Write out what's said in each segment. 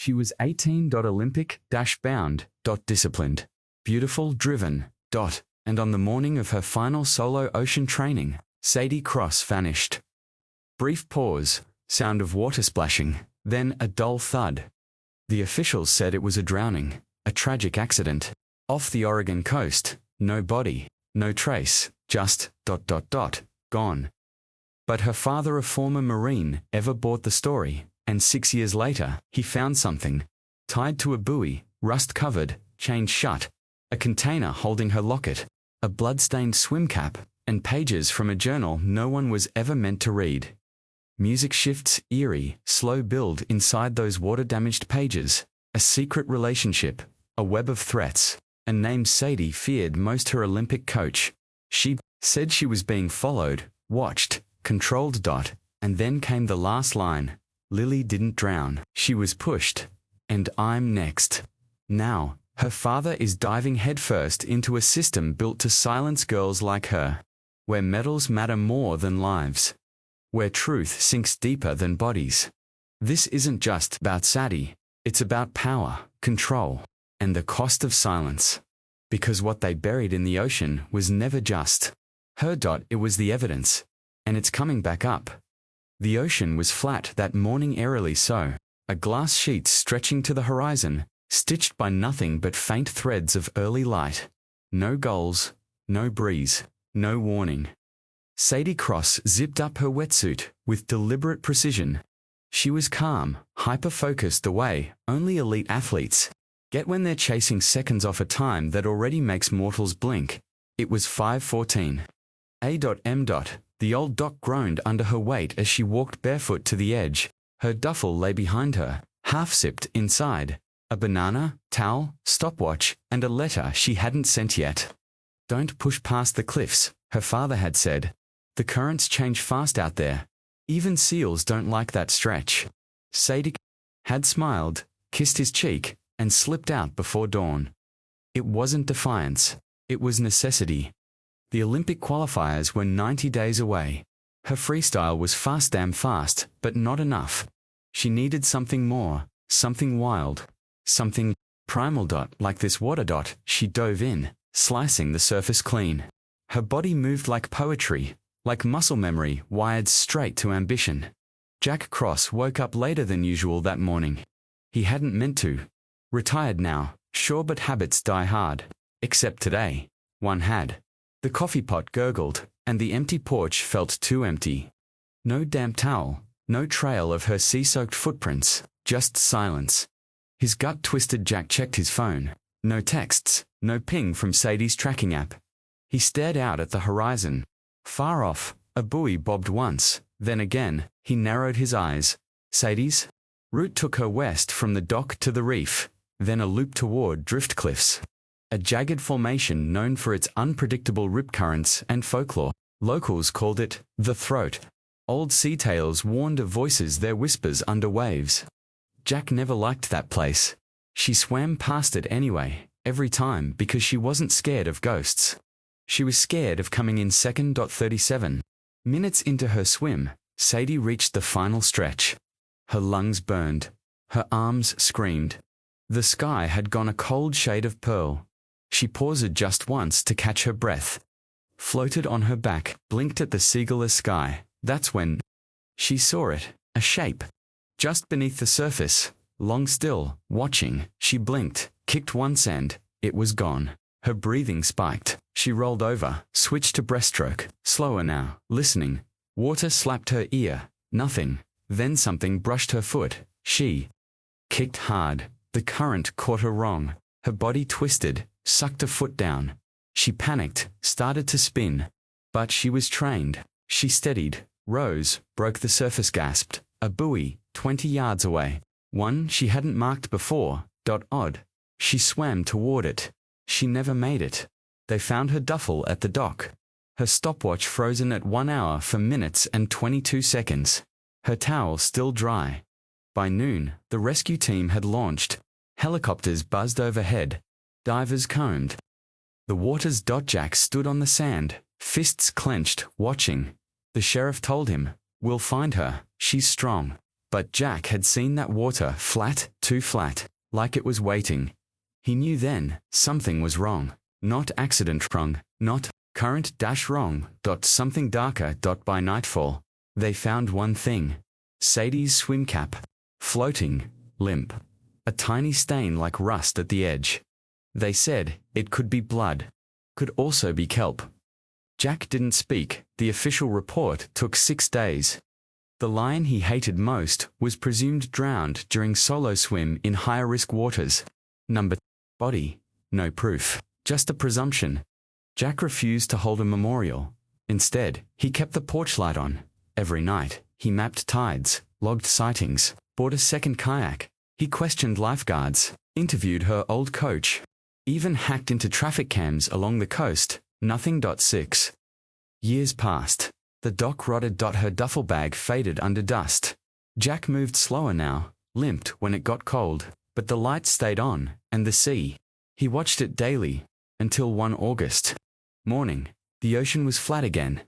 She was 18. Olympic, bound, disciplined, beautiful, driven, and on the morning of her final solo ocean training, Sadie Cross vanished. Brief pause, sound of water splashing, then a dull thud. The officials said it was a drowning, a tragic accident. Off the Oregon coast, no body, no trace, just ... gone. But her father, a former Marine, ever bought the story, and 6 years later, he found something. Tied to a buoy, rust-covered, chained shut, a container holding her locket, a blood-stained swim cap, and pages from a journal no one was ever meant to read. Music shifts, eerie, slow build inside those water-damaged pages, a secret relationship, a web of threats, a name Sadie feared most, her Olympic coach. She said she was being followed, watched, controlled. And then came the last line. Lily didn't drown. She was pushed. And I'm next. Now, her father is diving headfirst into a system built to silence girls like her, where medals matter more than lives, where truth sinks deeper than bodies. This isn't just about Sadie. It's about power, control, and the cost of silence. Because what they buried in the ocean was never just her. It was the evidence. And it's coming back up. The ocean was flat that morning, eerily so, a glass sheet stretching to the horizon, stitched by nothing but faint threads of early light. No gulls, no breeze, no warning. Sadie Cross zipped up her wetsuit with deliberate precision. She was calm, hyper-focused the way only elite athletes get when they're chasing seconds off a time that already makes mortals blink. It was 5:14. A.M. The old dock groaned under her weight as she walked barefoot to the edge. Her duffel lay behind her, half-zipped inside. A banana, towel, stopwatch, and a letter she hadn't sent yet. Don't push past the cliffs, her father had said. The currents change fast out there. Even seals don't like that stretch. Sadie had smiled, kissed his cheek, and slipped out before dawn. It wasn't defiance. It was necessity. The Olympic qualifiers were 90 days away. Her freestyle was damn fast, but not enough. She needed something more, something wild, something primal. Like this water. She dove in, slicing the surface clean. Her body moved like poetry, like muscle memory wired straight to ambition. Jack Cross woke up later than usual that morning. He hadn't meant to. Retired now, sure, but habits die hard. Except today. One had. The coffee pot gurgled, and the empty porch felt too empty. No damp towel, no trail of her sea-soaked footprints, just silence. His gut twisted. Jack checked his phone. No texts, no ping from Sadie's tracking app. He stared out at the horizon. Far off, a buoy bobbed once, then again, he narrowed his eyes. Sadie's route took her west from the dock to the reef, then a loop toward drift cliffs. A jagged formation known for its unpredictable rip currents and folklore. Locals called it the throat. Old sea tales warned of voices, their whispers under waves. Jack never liked that place. She swam past it anyway, every time, because she wasn't scared of ghosts. She was scared of coming in second. 37 minutes into her swim, Sadie reached the final stretch. Her lungs burned. Her arms screamed. The sky had gone a cold shade of pearl. She paused just once to catch her breath. Floated on her back, blinked at the seagull sky. That's when she saw it, a shape. Just beneath the surface, long still, watching, she blinked, kicked once and it was gone. Her breathing spiked. She rolled over, switched to breaststroke, slower now, listening. Water slapped her ear, nothing. Then something brushed her foot. She kicked hard. The current caught her wrong. Her body twisted, sucked a foot down. She panicked, started to spin. But she was trained. She steadied, rose, broke the surface, gasped. A buoy, 20 yards away. One she hadn't marked before. Odd. She swam toward it. She never made it. They found her duffel at the dock. Her stopwatch frozen at 1 hour 4 minutes and 22 seconds. Her towel still dry. By noon, the rescue team had launched. Helicopters buzzed overhead. Divers combed the waters. Jack stood on the sand, fists clenched, watching. The sheriff told him, "We'll find her. She's strong." But Jack had seen that water flat, too flat, like it was waiting. He knew then something was wrong. Not accident wrong, not current dash wrong, something darker. By nightfall, they found one thing. Sadie's swim cap. Floating, limp. A tiny stain like rust at the edge. They said it could be blood. Could also be kelp. Jack didn't speak. The official report took 6 days. The lion he hated most was presumed drowned during solo swim in higher risk waters. Body. No proof. Just a presumption. Jack refused to hold a memorial. Instead, he kept the porch light on. Every night, he mapped tides, logged sightings, bought a second kayak. He questioned lifeguards, interviewed her old coach, even hacked into traffic cams along the coast. Nothing. 6 years passed. The dock rotted. Her duffel bag faded under dust. Jack moved slower now, limped when it got cold, but the light stayed on, and the sea. He watched it daily, until one August morning, the ocean was flat again.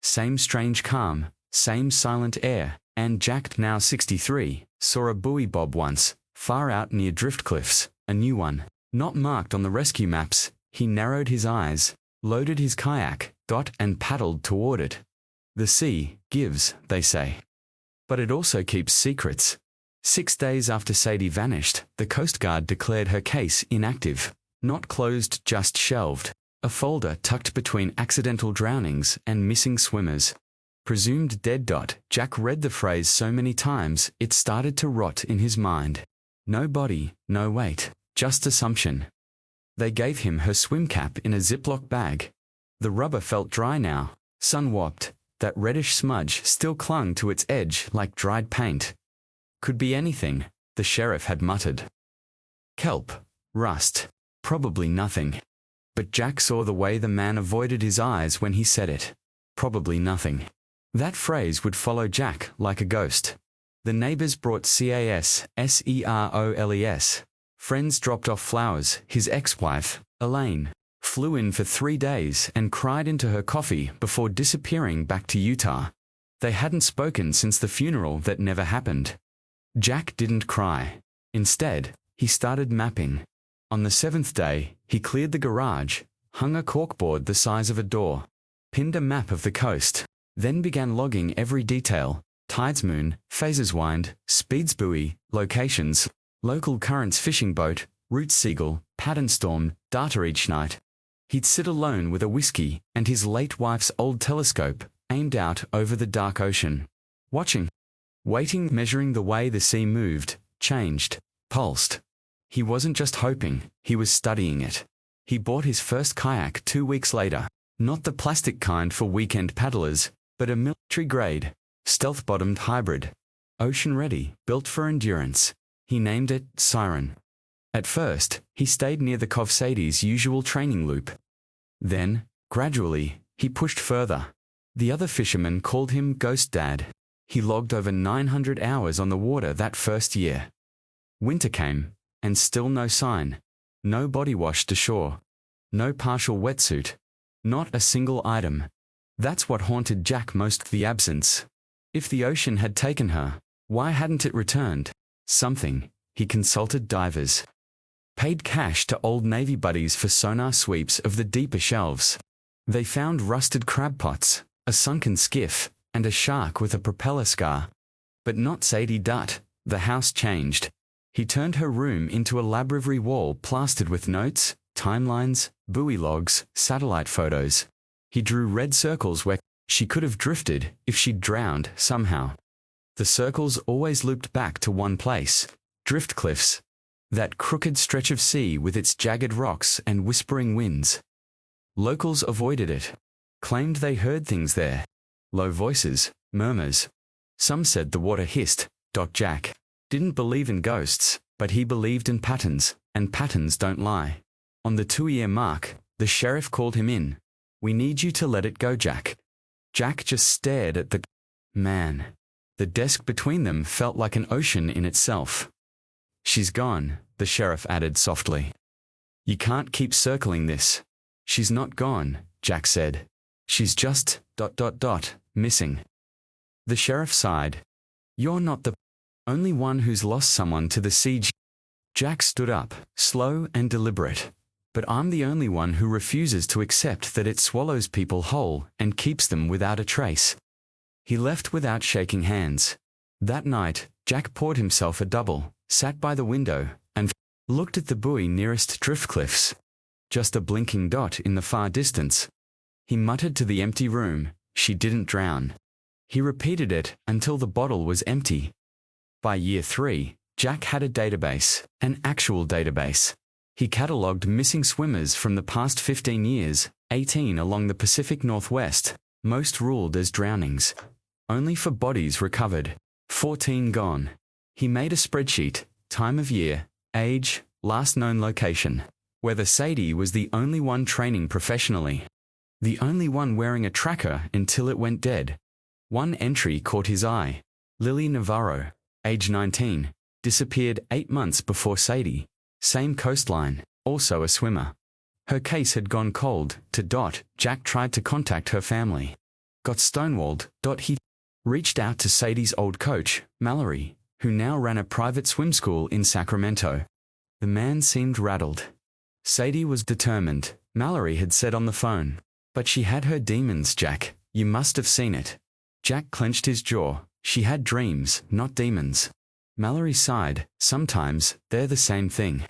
Same strange calm, same silent air, and Jack, now 63, saw a buoy bob once, far out near drift cliffs, a new one, not marked on the rescue maps. He narrowed his eyes, loaded his kayak, and paddled toward it. The sea gives, they say. But it also keeps secrets. 6 days after Sadie vanished, the Coast Guard declared her case inactive. Not closed, just shelved. A folder tucked between accidental drownings and missing swimmers. Presumed dead. Jack read the phrase so many times it started to rot in his mind. No body, no weight, just assumption. They gave him her swim cap in a Ziploc bag. The rubber felt dry now, sun-warped. That reddish smudge still clung to its edge like dried paint. Could be anything, the sheriff had muttered. Kelp, rust, probably nothing. But Jack saw the way the man avoided his eyes when he said it. Probably nothing. That phrase would follow Jack like a ghost. The neighbors brought seroles. Friends dropped off flowers. His ex-wife, Elaine, flew in for 3 days and cried into her coffee before disappearing back to Utah. They hadn't spoken since the funeral that never happened. Jack didn't cry. Instead, he started mapping. On the 7th day, he cleared the garage, hung a corkboard the size of a door, pinned a map of the coast, then began logging every detail: tides, moon, phases, wind, speeds, buoy, locations, local currents, fishing boat, route, seagull, pattern, storm, data each night. He'd sit alone with a whiskey and his late wife's old telescope aimed out over the dark ocean, watching, waiting, measuring the way the sea moved, changed, pulsed. He wasn't just hoping, he was studying it. He bought his first kayak 2 weeks later, not the plastic kind for weekend paddlers, but a military-grade, stealth-bottomed hybrid. Ocean-ready, built for endurance. He named it Siren. At first, he stayed near the Cove Sadie's usual training loop. Then, gradually, he pushed further. The other fishermen called him Ghost Dad. He logged over 900 hours on the water that first year. Winter came, and still no sign. No body washed ashore. No partial wetsuit. Not a single item. That's what haunted Jack most, the absence. If the ocean had taken her, why hadn't it returned? Something. He consulted divers. Paid cash to old Navy buddies for sonar sweeps of the deeper shelves. They found rusted crab pots, a sunken skiff, and a shark with a propeller scar. But not Sadie Dutt. The house changed. He turned her room into a library wall plastered with notes, timelines, buoy logs, satellite photos. He drew red circles where she could have drifted if she'd drowned somehow. The circles always looped back to one place: drift cliffs. That crooked stretch of sea with its jagged rocks and whispering winds. Locals avoided it. Claimed they heard things there. Low voices, murmurs. Some said the water hissed. Jack didn't believe in ghosts, but he believed in patterns, and patterns don't lie. On the 2-year mark, the sheriff called him in. "We need you to let it go, Jack." Jack just stared at the man. The desk between them felt like an ocean in itself. "She's gone," the sheriff added softly. "You can't keep circling this." "She's not gone," Jack said. "She's just ... missing." The sheriff sighed. "You're not the Only one who's lost someone to the siege. Jack stood up, slow and deliberate. But I'm the only one who refuses to accept that it swallows people whole and keeps them without a trace. He left without shaking hands. That night, Jack poured himself a double, sat by the window, and looked at the buoy nearest drift cliffs. Just a blinking dot in the far distance. He muttered to the empty room, "She didn't drown." He repeated it until the bottle was empty. By year 3, Jack had a database, an actual database. He catalogued missing swimmers from the past 15 years, 18 along the Pacific Northwest, most ruled as drownings. Only for bodies recovered, 14 gone. He made a spreadsheet, time of year, age, last known location. Whether Sadie was the only one training professionally. The only one wearing a tracker until it went dead. One entry caught his eye. Lily Navarro, age 19, disappeared 8 months before Sadie. Same coastline, also a swimmer. Her case had gone cold. Jack tried to contact her family. Got stonewalled. He reached out to Sadie's old coach, Mallory, who now ran a private swim school in Sacramento. The man seemed rattled. Sadie was determined, Mallory had said on the phone. But she had her demons, Jack. You must have seen it. Jack clenched his jaw. She had dreams, not demons. Mallory sighed. Sometimes, they're the same thing.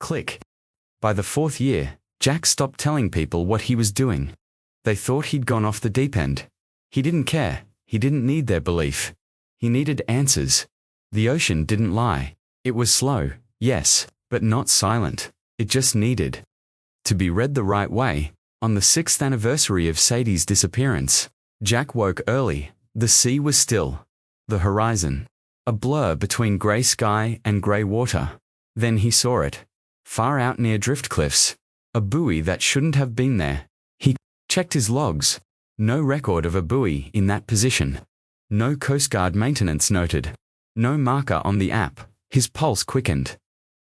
Click. By the 4th year, Jack stopped telling people what he was doing. They thought he'd gone off the deep end. He didn't care. He didn't need their belief. He needed answers. The ocean didn't lie. It was slow, yes, but not silent. It just needed to be read the right way. On the 6th anniversary of Sadie's disappearance, Jack woke early. The sea was still. The horizon. A blur between grey sky and grey water. Then he saw it. Far out near drift cliffs. A buoy that shouldn't have been there. He checked his logs. No record of a buoy in that position. No Coast Guard maintenance noted. No marker on the app. His pulse quickened.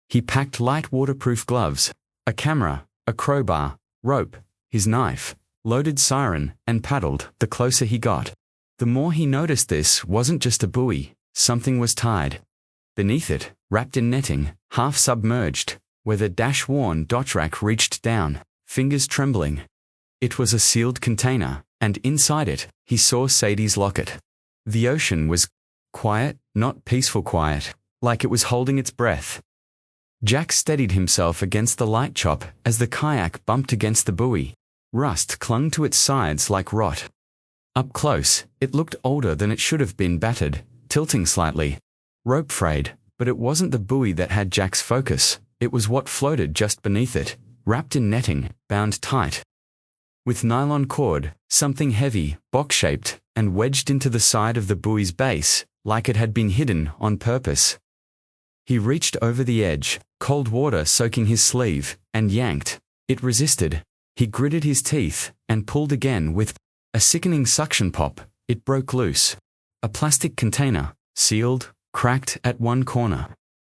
He packed light waterproof gloves, a camera, a crowbar, rope, his knife, loaded siren, and paddled. The closer he got, the more he noticed this wasn't just a buoy. Something was tied. Beneath it, wrapped in netting, half submerged, where the dash-worn dotrack reached down, fingers trembling. It was a sealed container, and inside it, he saw Sadie's locket. The ocean was quiet, not peaceful quiet, like it was holding its breath. Jack steadied himself against the light chop as the kayak bumped against the buoy. Rust clung to its sides like rot. Up close, it looked older than it should have been, battered, tilting slightly. Rope frayed, but it wasn't the buoy that had Jack's focus. It was what floated just beneath it, wrapped in netting, bound tight. With nylon cord, something heavy, box-shaped, and wedged into the side of the buoy's base, like it had been hidden on purpose. He reached over the edge, cold water soaking his sleeve, and yanked. It resisted. He gritted his teeth, and pulled again with a sickening suction pop. It broke loose. A plastic container, sealed, cracked at one corner.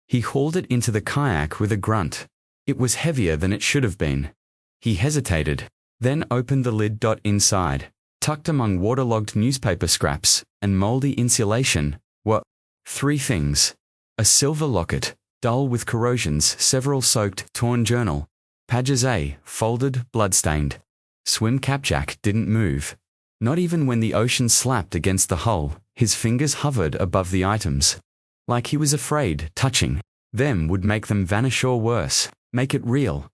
He hauled it into the kayak with a grunt. It was heavier than it should have been. He hesitated, then opened the lid. Inside, tucked among waterlogged newspaper scraps and moldy insulation, were 3 things. A silver locket, dull with corrosions, several soaked, torn journal, pages A, folded, bloodstained. Swim cap. Jack didn't move. Not even when the ocean slapped against the hull. His fingers hovered above the items. Like he was afraid touching them would make them vanish, or worse, make it real.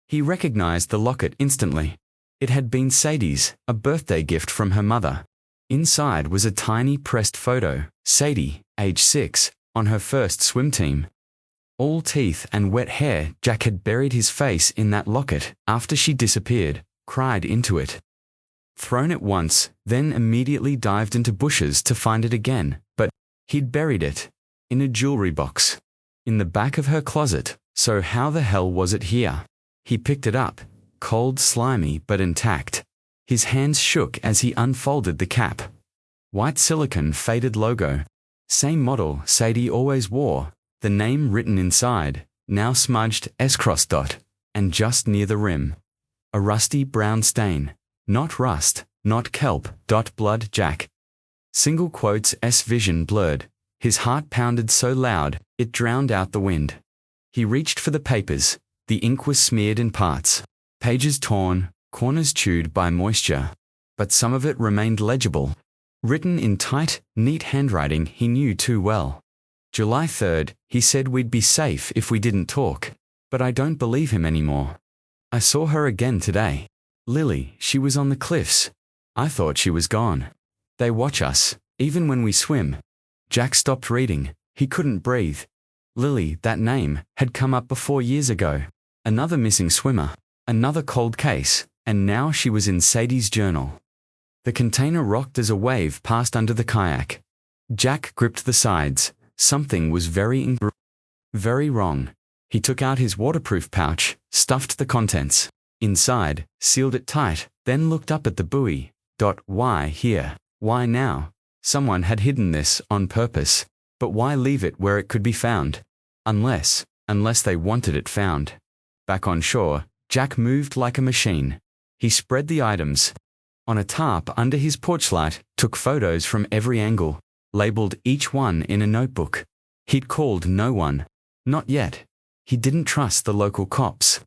He recognized the locket instantly. It had been Sadie's, a birthday gift from her mother. Inside was a tiny pressed photo, Sadie, age 6, on her first swim team. All teeth and wet hair. Jack had buried his face in that locket after she disappeared, cried into it. Thrown it once, then immediately dived into bushes to find it again, but he'd buried it in a jewelry box in the back of her closet. So how the hell was it here? He picked it up, cold, slimy, but intact. His hands shook as he unfolded the cap. White silicone faded logo. Same model Sadie always wore, the name written inside, now smudged S-cross dot, and just near the rim. A rusty brown stain. Not rust, not kelp. Blood. Jack. Single quotes. S vision blurred. His heart pounded so loud, it drowned out the wind. He reached for the papers. The ink was smeared in parts, pages torn, corners chewed by moisture. But some of it remained legible, written in tight, neat handwriting he knew too well. July 3rd, he said we'd be safe if we didn't talk. But I don't believe him anymore. I saw her again today. Lily, she was on the cliffs. I thought she was gone. They watch us, even when we swim. Jack stopped reading. He couldn't breathe. Lily, that name, had come up before years ago. Another missing swimmer. Another cold case. And now she was in Sadie's journal. The container rocked as a wave passed under the kayak. Jack gripped the sides. Something was very wrong. He took out his waterproof pouch, stuffed the contents inside, sealed it tight, then looked up at the buoy. Why here? Why now? Someone had hidden this on purpose. But why leave it where it could be found? Unless they wanted it found. Back on shore, Jack moved like a machine. He spread the items on a tarp under his porchlight, took photos from every angle, labeled each one in a notebook. He'd called no one. Not yet. He didn't trust the local cops.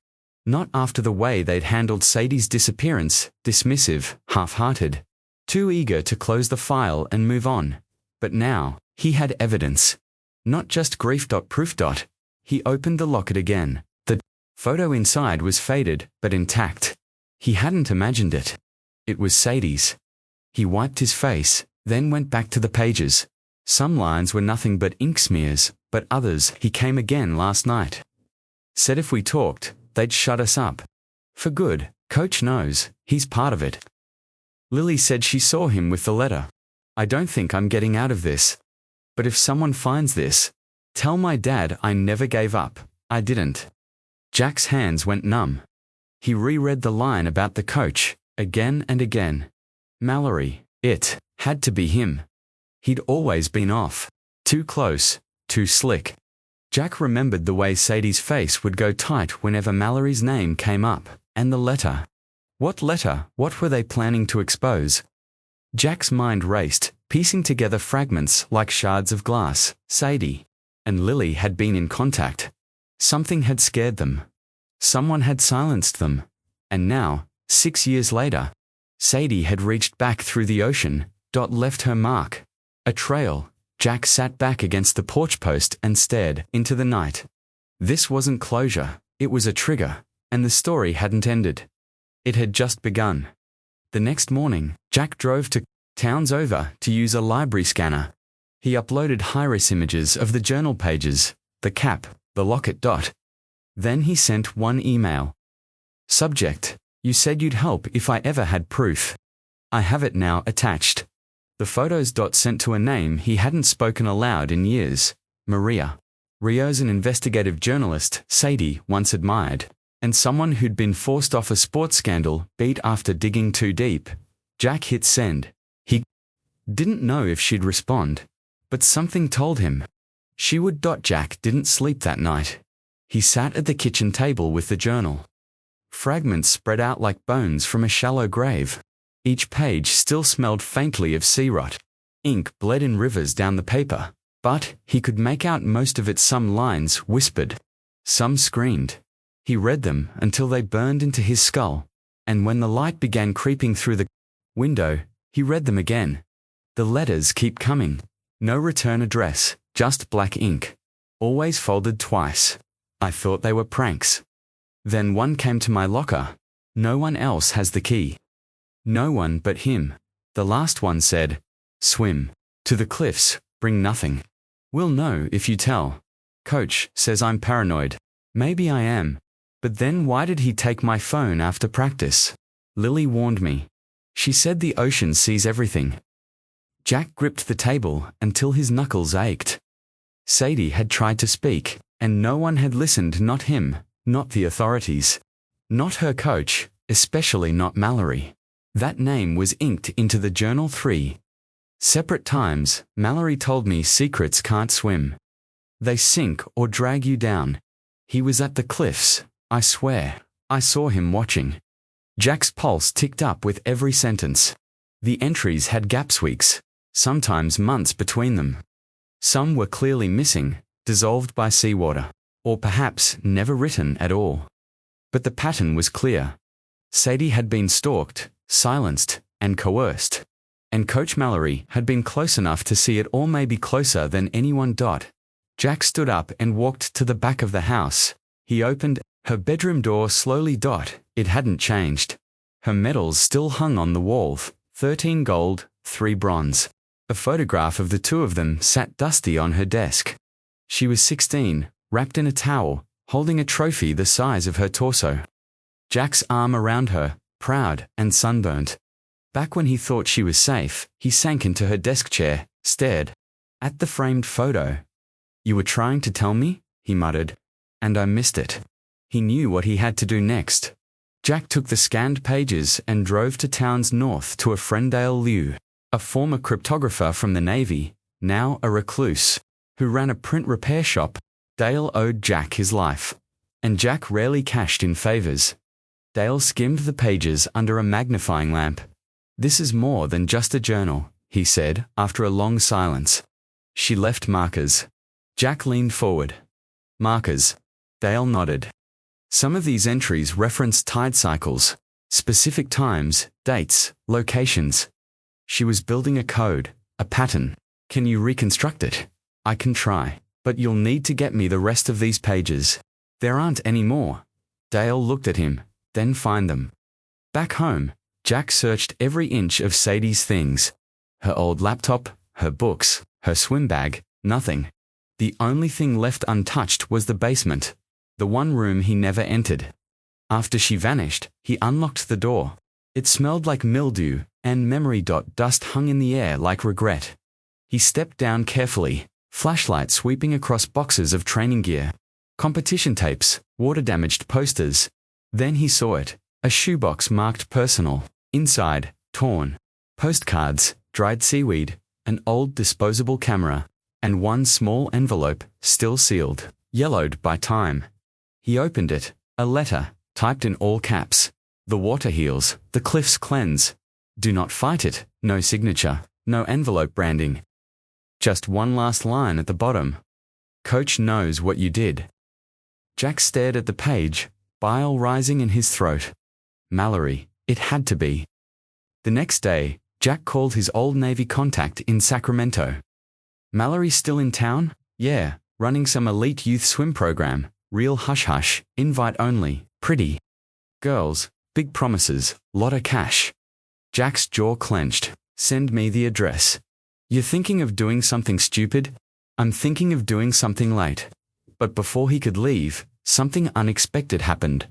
Not after the way they'd handled Sadie's disappearance, dismissive, half-hearted. Too eager to close the file and move on. But now, he had evidence. Not just grief.proof. He opened the locket again. The photo inside was faded, but intact. He hadn't imagined it. It was Sadie's. He wiped his face, then went back to the pages. Some lines were nothing but ink smears, but others, he came again last night. Said if we talked, they'd shut us up. For good, Coach knows, he's part of it. Lily said she saw him with the letter. I don't think I'm getting out of this. But if someone finds this, tell my dad I never gave up. I didn't. Jack's hands went numb. He reread the line about the coach, again and again. Mallory, it had to be him. He'd always been off. Too close, too slick. Jack remembered the way Sadie's face would go tight whenever Mallory's name came up, and the letter. What letter? What were they planning to expose? Jack's mind raced, piecing together fragments like shards of glass. Sadie and Lily had been in contact. Something had scared them. Someone had silenced them. And now, 6 years later, Sadie had reached back through the ocean, left her mark. A trail. Jack sat back against the porch post and stared into the night. This wasn't closure, it was a trigger, and the story hadn't ended. It had just begun. The next morning, Jack drove to towns over to use a library scanner. He uploaded high-res images of the journal pages, the cap, the locket. Then he sent one email. Subject: you said you'd help if I ever had proof. I have it now attached. The photos. Sent to a name he hadn't spoken aloud in years. Maria. Rio's an investigative journalist Sadie once admired, and someone who'd been forced off a sports scandal beat after digging too deep. Jack hit send. He didn't know if she'd respond, but something told him she would. Jack didn't sleep that night. He sat at the kitchen table with the journal. Fragments spread out like bones from a shallow grave. Each page still smelled faintly of sea rot. Ink bled in rivers down the paper, but he could make out most of it. Some lines whispered. Some screamed. He read them until they burned into his skull, and when the light began creeping through the window, he read them again. The letters keep coming. No return address, just black ink. Always folded twice. I thought they were pranks. Then one came to my locker. No one else has the key. No one but him. The last one said, swim to the cliffs, bring nothing. We'll know if you tell. Coach says I'm paranoid. Maybe I am. But then why did he take my phone after practice? Lily warned me. She said the ocean sees everything. Jack gripped the table until his knuckles ached. Sadie had tried to speak, and no one had listened. Not him, not the authorities. Not her coach, especially not Mallory. That name was inked into the journal 3 separate times. Mallory told me secrets can't swim. They sink or drag you down. He was at the cliffs, I swear. I saw him watching. Jack's pulse ticked up with every sentence. The entries had gaps, weeks, sometimes months between them. Some were clearly missing, dissolved by seawater, or perhaps never written at all. But the pattern was clear. Sadie had been stalked, silenced, and coerced. And Coach Mallory had been close enough to see it all, maybe closer than anyone. Jack stood up and walked to the back of the house. He opened her bedroom door slowly. It hadn't changed. Her medals still hung on the wall, 13 gold, 3 bronze. A photograph of the two of them sat dusty on her desk. She was 16, wrapped in a towel, holding a trophy the size of her torso. Jack's arm around her, proud and sunburnt. Back when he thought she was safe, he sank into her desk chair, stared at the framed photo. "You were trying to tell me?" he muttered. "And I missed it." He knew what he had to do next. Jack took the scanned pages and drove to towns north to a friend, Dale Liu, a former cryptographer from the Navy, now a recluse, who ran a print repair shop. Dale owed Jack his life, and Jack rarely cashed in favors. Dale skimmed the pages under a magnifying lamp. "This is more than just a journal," he said after a long silence. "She left markers." Jack leaned forward. "Markers?" Dale nodded. "Some of these entries reference tide cycles, specific times, dates, locations. She was building a code, a pattern. Can you reconstruct it?" "I can try, but you'll need to get me the rest of these pages." "There aren't any more." Dale looked at him, then find them. Back home, Jack searched every inch of Sadie's things. Her old laptop, her books, her swim bag, nothing. The only thing left untouched was the basement, the one room he never entered. After she vanished, he unlocked the door. It smelled like mildew, and memory. Dust hung in the air like regret. He stepped down carefully, flashlight sweeping across boxes of training gear, competition tapes, water-damaged posters. Then he saw it, a shoebox marked personal. Inside, torn. Postcards, dried seaweed, an old disposable camera, and one small envelope, still sealed, yellowed by time. He opened it, a letter, typed in all caps. "The water heals, the cliffs cleanse. Do not fight it." No signature, no envelope branding. Just one last line at the bottom. "Coach knows what you did." Jack stared at the page, bile rising in his throat. Mallory, it had to be. The next day, Jack called his old Navy contact in Sacramento. "Mallory still in town?" "Yeah, running some elite youth swim program. Real hush-hush, invite only, pretty girls, big promises, lot of cash." Jack's jaw clenched. "Send me the address." "You're thinking of doing something stupid?" "I'm thinking of doing something late." But before he could leave, something unexpected happened.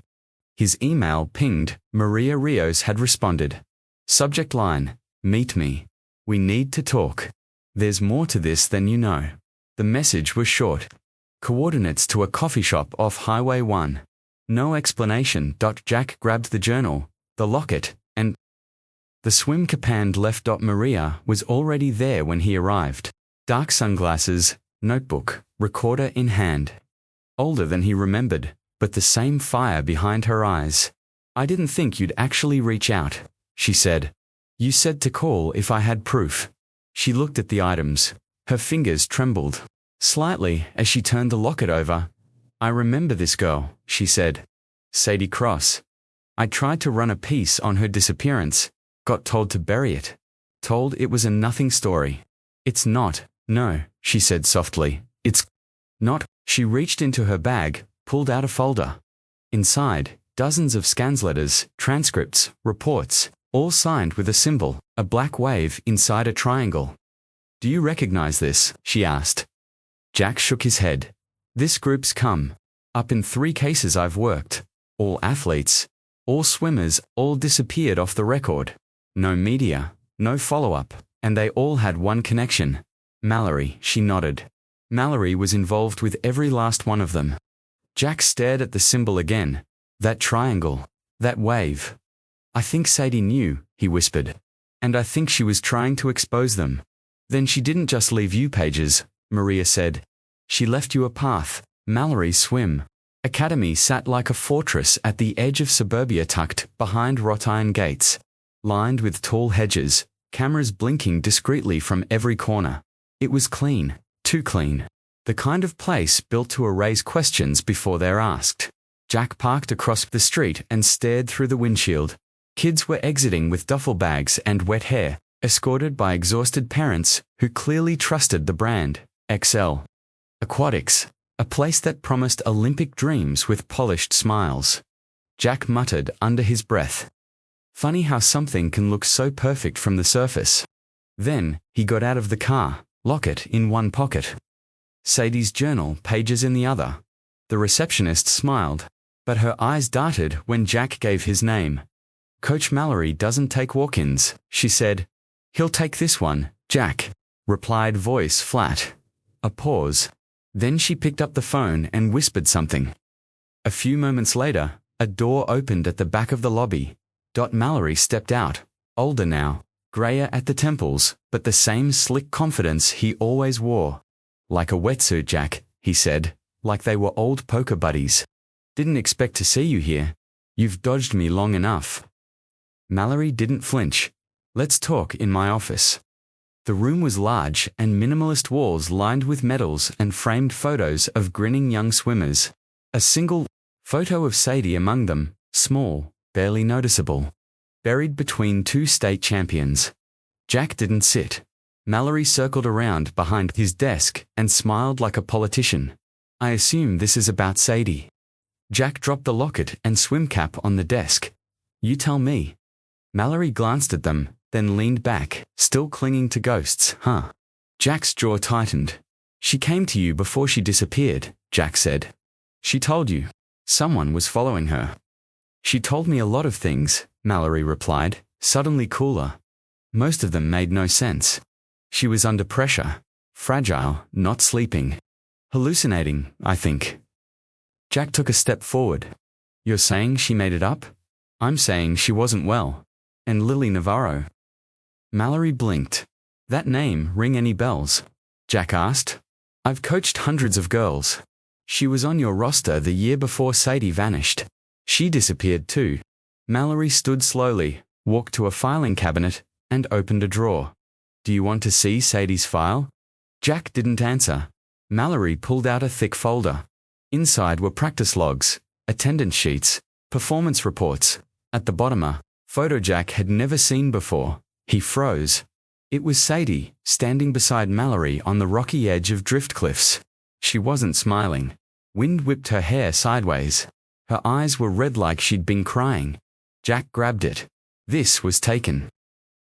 His email pinged. Maria Rios had responded. Subject line, "Meet me. We need to talk. There's more to this than you know." The message was short. Coordinates to a coffee shop off Highway 1. No explanation. Jack grabbed the journal, the locket, and the swim capand left. Maria was already there when he arrived. Dark sunglasses, notebook, recorder in hand. Older than he remembered, but the same fire behind her eyes. "I didn't think you'd actually reach out," she said. "You said to call if I had proof." She looked at the items. Her fingers trembled slightly as she turned the locket over. "I remember this girl," she said. "Sadie Cross. I tried to run a piece on her disappearance, got told to bury it, told it was a nothing story." "It's not." "No," she said softly. "It's not." She reached into her bag, pulled out a folder. Inside, dozens of scans, letters, transcripts, reports, all signed with a symbol, a black wave inside a triangle. "Do you recognize this?" she asked. Jack shook his head. "This group's come up in 3 cases I've worked. All athletes, all swimmers, all disappeared off the record. No media, no follow-up, and they all had one connection. Mallory." She nodded. "Mallory was involved with every last one of them." Jack stared at the symbol again. That triangle, that wave. "I think Sadie knew," he whispered. "And I think she was trying to expose them." "Then she didn't just leave you pages," Maria said. "She left you a path." Mallory's swim academy sat like a fortress at the edge of suburbia, tucked behind wrought iron gates, lined with tall hedges, cameras blinking discreetly from every corner. It was clean, Too clean. The kind of place built to erase questions before they're asked. Jack parked across the street and stared through the windshield. Kids were exiting with duffel bags and wet hair, escorted by exhausted parents who clearly trusted the brand, XL. Aquatics, a place that promised Olympic dreams with polished smiles. Jack muttered under his breath. Funny how something can look so perfect from the surface. Then, he got out of the car, locket in one pocket. Sadie's journal pages in the other. The receptionist smiled, but her eyes darted when Jack gave his name. Coach Mallory doesn't take walk-ins, she said. He'll take this one, Jack, replied voice flat. A pause. Then she picked up the phone and whispered something. A few moments later, a door opened at the back of the lobby. Mallory stepped out, older now, grayer at the temples, but the same slick confidence he always wore. Like a wetsuit, Jack, he said, like they were old poker buddies. Didn't expect to see you here. You've dodged me long enough. Mallory didn't flinch. Let's talk in my office. The room was large and minimalist walls lined with medals and framed photos of grinning young swimmers. A single photo of Sadie among them, small, barely noticeable. Buried between two state champions. Jack didn't sit. Mallory circled around behind his desk and smiled like a politician. I assume this is about Sadie. Jack dropped the locket and swim cap on the desk. You tell me. Mallory glanced at them, then leaned back, still clinging to ghosts, huh? Jack's jaw tightened. She came to you before she disappeared, Jack said. She told you. Someone was following her. She told me a lot of things, Mallory replied, suddenly cooler. Most of them made no sense. She was under pressure, fragile, not sleeping. Hallucinating, I think. Jack took a step forward. You're saying she made it up? I'm saying she wasn't well. And Lily Navarro. Mallory blinked. That name ring any bells? Jack asked. I've coached hundreds of girls. She was on your roster the year before Sadie vanished. She disappeared too. Mallory stood slowly, walked to a filing cabinet, and opened a drawer. Do you want to see Sadie's file? Jack didn't answer. Mallory pulled out a thick folder. Inside were practice logs, attendance sheets, performance reports. At the bottom a photo Jack had never seen before. He froze. It was Sadie, standing beside Mallory on the rocky edge of drift cliffs. She wasn't smiling. Wind whipped her hair sideways. Her eyes were red like she'd been crying. Jack grabbed it. This was taken.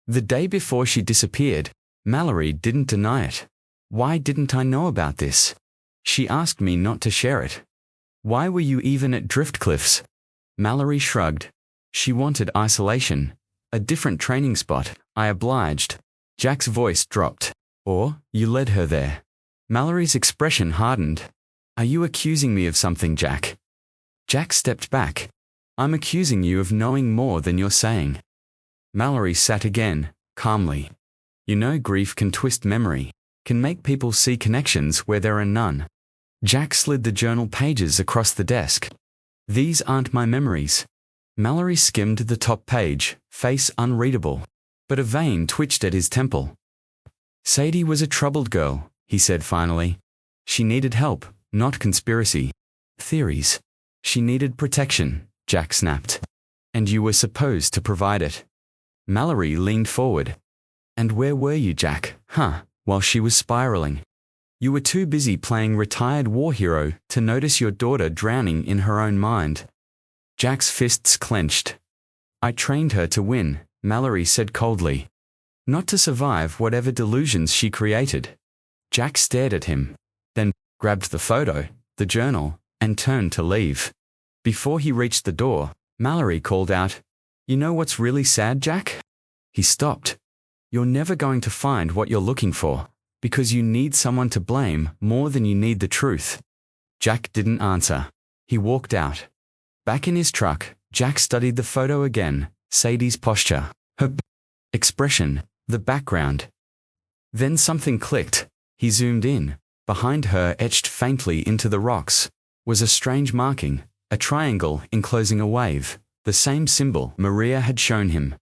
The day before she disappeared, Mallory didn't deny it. Why didn't I know about this? She asked me not to share it. Why were you even at Drift Cliffs? Mallory shrugged. She wanted isolation. A different training spot. I obliged. Jack's voice dropped. Or, you led her there. Mallory's expression hardened. Are you accusing me of something, Jack? Jack stepped back. I'm accusing you of knowing more than you're saying. Mallory sat again, calmly. You know grief can twist memory, can make people see connections where there are none. Jack slid the journal pages across the desk. These aren't my memories. Mallory skimmed the top page, face unreadable. But a vein twitched at his temple. Sadie was a troubled girl, he said finally. She needed help, not conspiracy theories. She needed protection, Jack snapped. And you were supposed to provide it. Mallory leaned forward. And where were you, Jack, while she was spiraling? You were too busy playing retired war hero to notice your daughter drowning in her own mind. Jack's fists clenched. I trained her to win, Mallory said coldly. Not to survive whatever delusions she created. Jack stared at him, then grabbed the photo, the journal, and turned to leave. Before he reached the door, Mallory called out, You know what's really sad, Jack? He stopped. You're never going to find what you're looking for, because you need someone to blame more than you need the truth. Jack didn't answer. He walked out. Back in his truck, Jack studied the photo again, Sadie's posture, her expression, the background. Then something clicked. He zoomed in. Behind her, etched faintly into the rocks, was a strange marking, a triangle enclosing a wave, the same symbol Maria had shown him.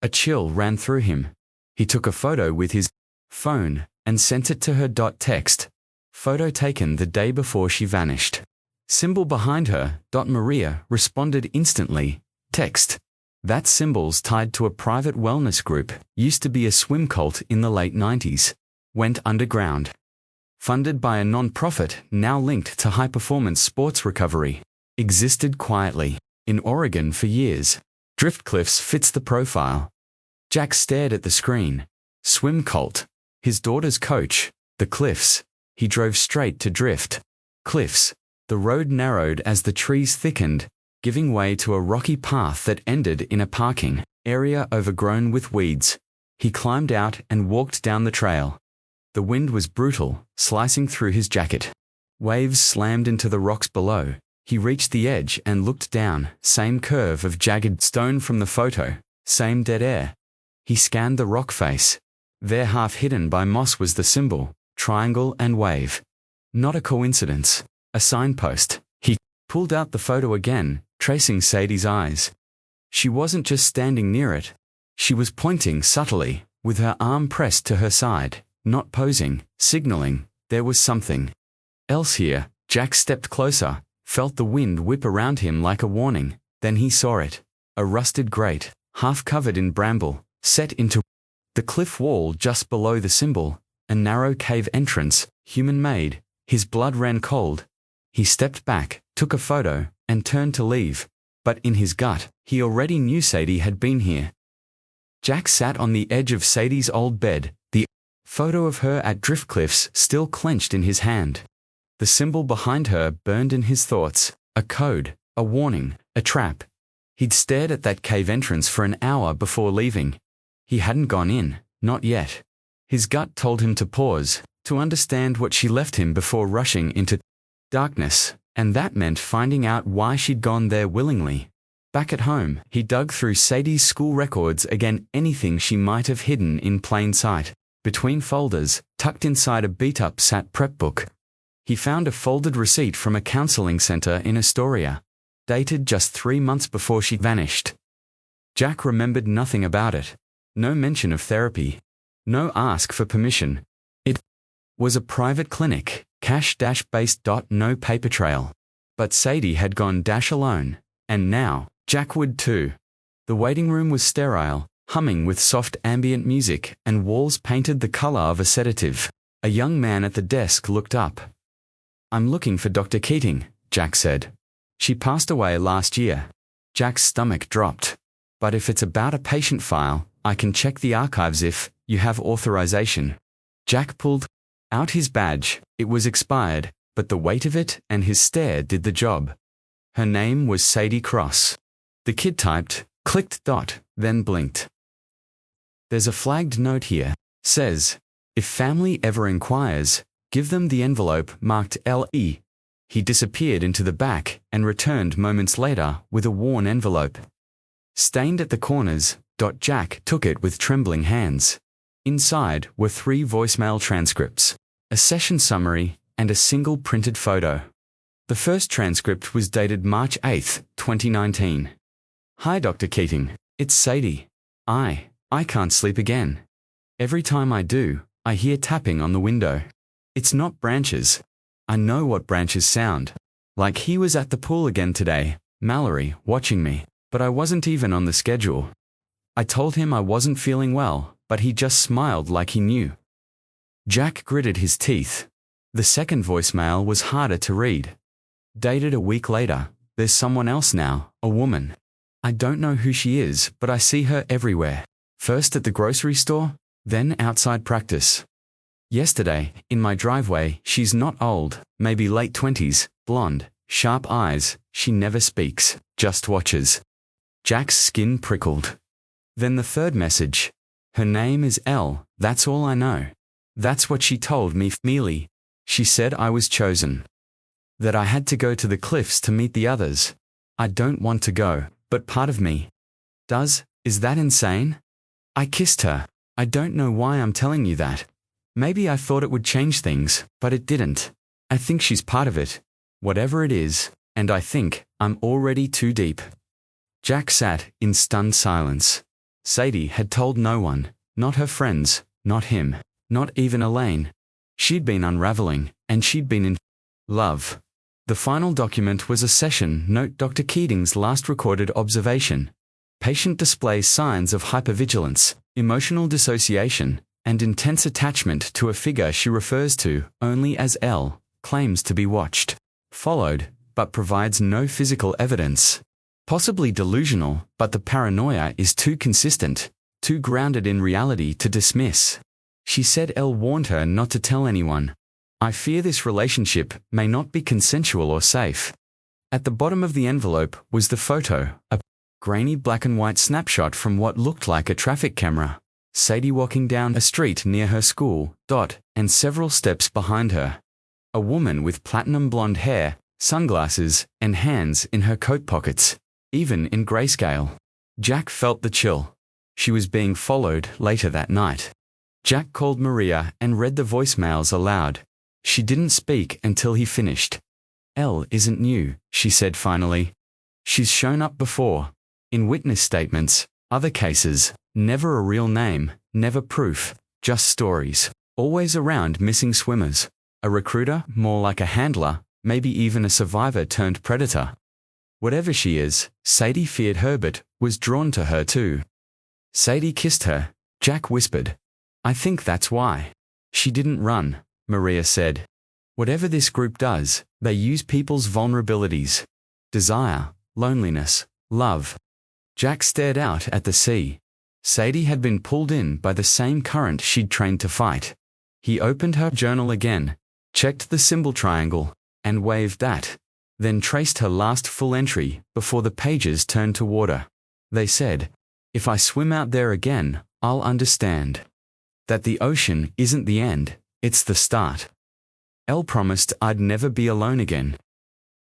A chill ran through him. He took a photo with his phone and sent it to her. Text, Photo taken the day before she vanished. Symbol behind her. Maria responded instantly. Text. That symbol's tied to a private wellness group. Used to be a swim cult in the late 90s. Went underground. Funded by a non-profit, now linked to high-performance sports recovery. Existed quietly. In Oregon for years. Driftcliffs fits the profile. Jack stared at the screen. Swim cult. His daughter's coach. The cliffs. He drove straight to Drift. Cliffs. The road narrowed as the trees thickened, giving way to a rocky path that ended in a parking area overgrown with weeds. He climbed out and walked down the trail. The wind was brutal, slicing through his jacket. Waves slammed into the rocks below. He reached the edge and looked down. Same curve of jagged stone from the photo. Same dead air. He scanned the rock face. There, half hidden by moss, was the symbol, triangle and wave. Not a coincidence. A signpost. He pulled out the photo again, tracing Sadie's eyes. She wasn't just standing near it. She was pointing subtly, with her arm pressed to her side, not posing, signaling there was something else here. Jack stepped closer, felt the wind whip around him like a warning. Then he saw it. A rusted grate, half covered in bramble, set into the cliff wall just below the symbol. A narrow cave entrance, human-made. His blood ran cold. He stepped back, took a photo, and turned to leave. But in his gut, he already knew Sadie had been here. Jack sat on the edge of Sadie's old bed, the photo of her at Driftcliffs still clenched in his hand. The symbol behind her burned in his thoughts. A code, a warning, a trap. He'd stared at that cave entrance for an hour before leaving. He hadn't gone in, not yet. His gut told him to pause, to understand what she left him before rushing into darkness, and that meant finding out why she'd gone there willingly. Back at home, he dug through Sadie's school records again, anything she might have hidden in plain sight. Between folders, tucked inside a beat-up SAT prep book, he found a folded receipt from a counseling center in Astoria, dated just 3 months before she vanished. Jack remembered nothing about it. No mention of therapy. No ask for permission. It was a private clinic, cash-based. No paper trail. But Sadie had gone alone, and now Jack would too. The waiting room was sterile, humming with soft ambient music, and walls painted the color of a sedative. A young man at the desk looked up. "I'm looking for Dr. Keating," Jack said. "She passed away last year." Jack's stomach dropped. "But if it's about a patient file, I can check the archives if you have authorization." Jack pulled out his badge. It was expired, but the weight of it and his stare did the job. Her name was Sadie Cross. The kid typed, clicked, then blinked. "There's a flagged note here. Says, if family ever inquires, give them the envelope marked LE. He disappeared into the back and returned moments later with a worn envelope. Stained at the corners. Jack took it with trembling hands. Inside were 3 voicemail transcripts, a session summary, and a single printed photo. The first transcript was dated March 8, 2019. "Hi Dr. Keating, it's Sadie. I can't sleep again. Every time I do, I hear tapping on the window. It's not branches. I know what branches sound. Like he was at the pool again today, Mallory, watching me, but I wasn't even on the schedule. I told him I wasn't feeling well, but he just smiled like he knew." Jack gritted his teeth. The second voicemail was harder to read. Dated a week later. "There's someone else now, a woman. I don't know who she is, but I see her everywhere. First at the grocery store, then outside practice. Yesterday, in my driveway. She's not old, maybe late 20s, blonde, sharp eyes. She never speaks, just watches." Jack's skin prickled. Then the third message. "Her name is Elle, that's all I know. That's what she told me, Mealy. She said I was chosen. That I had to go to the cliffs to meet the others. I don't want to go, but part of me does. Is that insane? I kissed her. I don't know why I'm telling you that. Maybe I thought it would change things, but it didn't. I think she's part of it, whatever it is, and I think I'm already too deep." Jack sat in stunned silence. Sadie had told no one, not her friends, not him, not even Elaine. She'd been unraveling, and she'd been in love. The final document was a session note, Dr. Keating's last recorded observation. Patient displays signs of hypervigilance, emotional dissociation, and intense attachment to a figure she refers to only as L, claims to be watched, followed, but provides no physical evidence. Possibly delusional, but the paranoia is too consistent, too grounded in reality to dismiss. She said L warned her not to tell anyone. I fear this relationship may not be consensual or safe. At the bottom of the envelope was the photo, a grainy black and white snapshot from what looked like a traffic camera. Sadie walking down a street near her school, and several steps behind her. A woman with platinum blonde hair, sunglasses, and hands in her coat pockets, even in grayscale. Jack felt the chill. She was being followed later that night. Jack called Maria and read the voicemails aloud. She didn't speak until he finished. Elle isn't new, she said finally. She's shown up before. In witness statements, other cases, never a real name, never proof, just stories. Always around missing swimmers. A recruiter, more like a handler, maybe even a survivor turned predator. Whatever she is, Sadie feared Herbert was drawn to her too. Sadie kissed her, Jack whispered. I think that's why. She didn't run, Maria said. Whatever this group does, they use people's vulnerabilities. Desire, loneliness, love. Jack stared out at the sea. Sadie had been pulled in by the same current she'd trained to fight. He opened her journal again, checked the symbol triangle, and waved that. Then traced her last full entry before the pages turned to water. They said, if I swim out there again, I'll understand. That the ocean isn't the end, it's the start. Elle promised I'd never be alone again.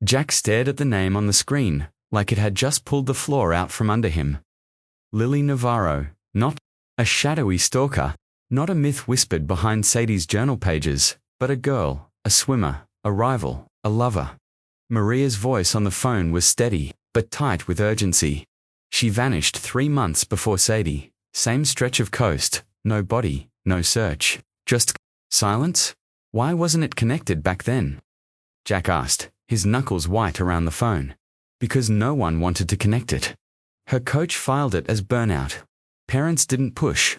Jack stared at the name on the screen, like it had just pulled the floor out from under him. Lily Navarro, not a shadowy stalker, not a myth whispered behind Sadie's journal pages, but a girl, a swimmer, a rival, a lover. Maria's voice on the phone was steady, but tight with urgency. She vanished 3 months before Sadie. Same stretch of coast, no body, no search, just silence? Why wasn't it connected back then? Jack asked, his knuckles white around the phone. Because no one wanted to connect it. Her coach filed it as burnout. Parents didn't push.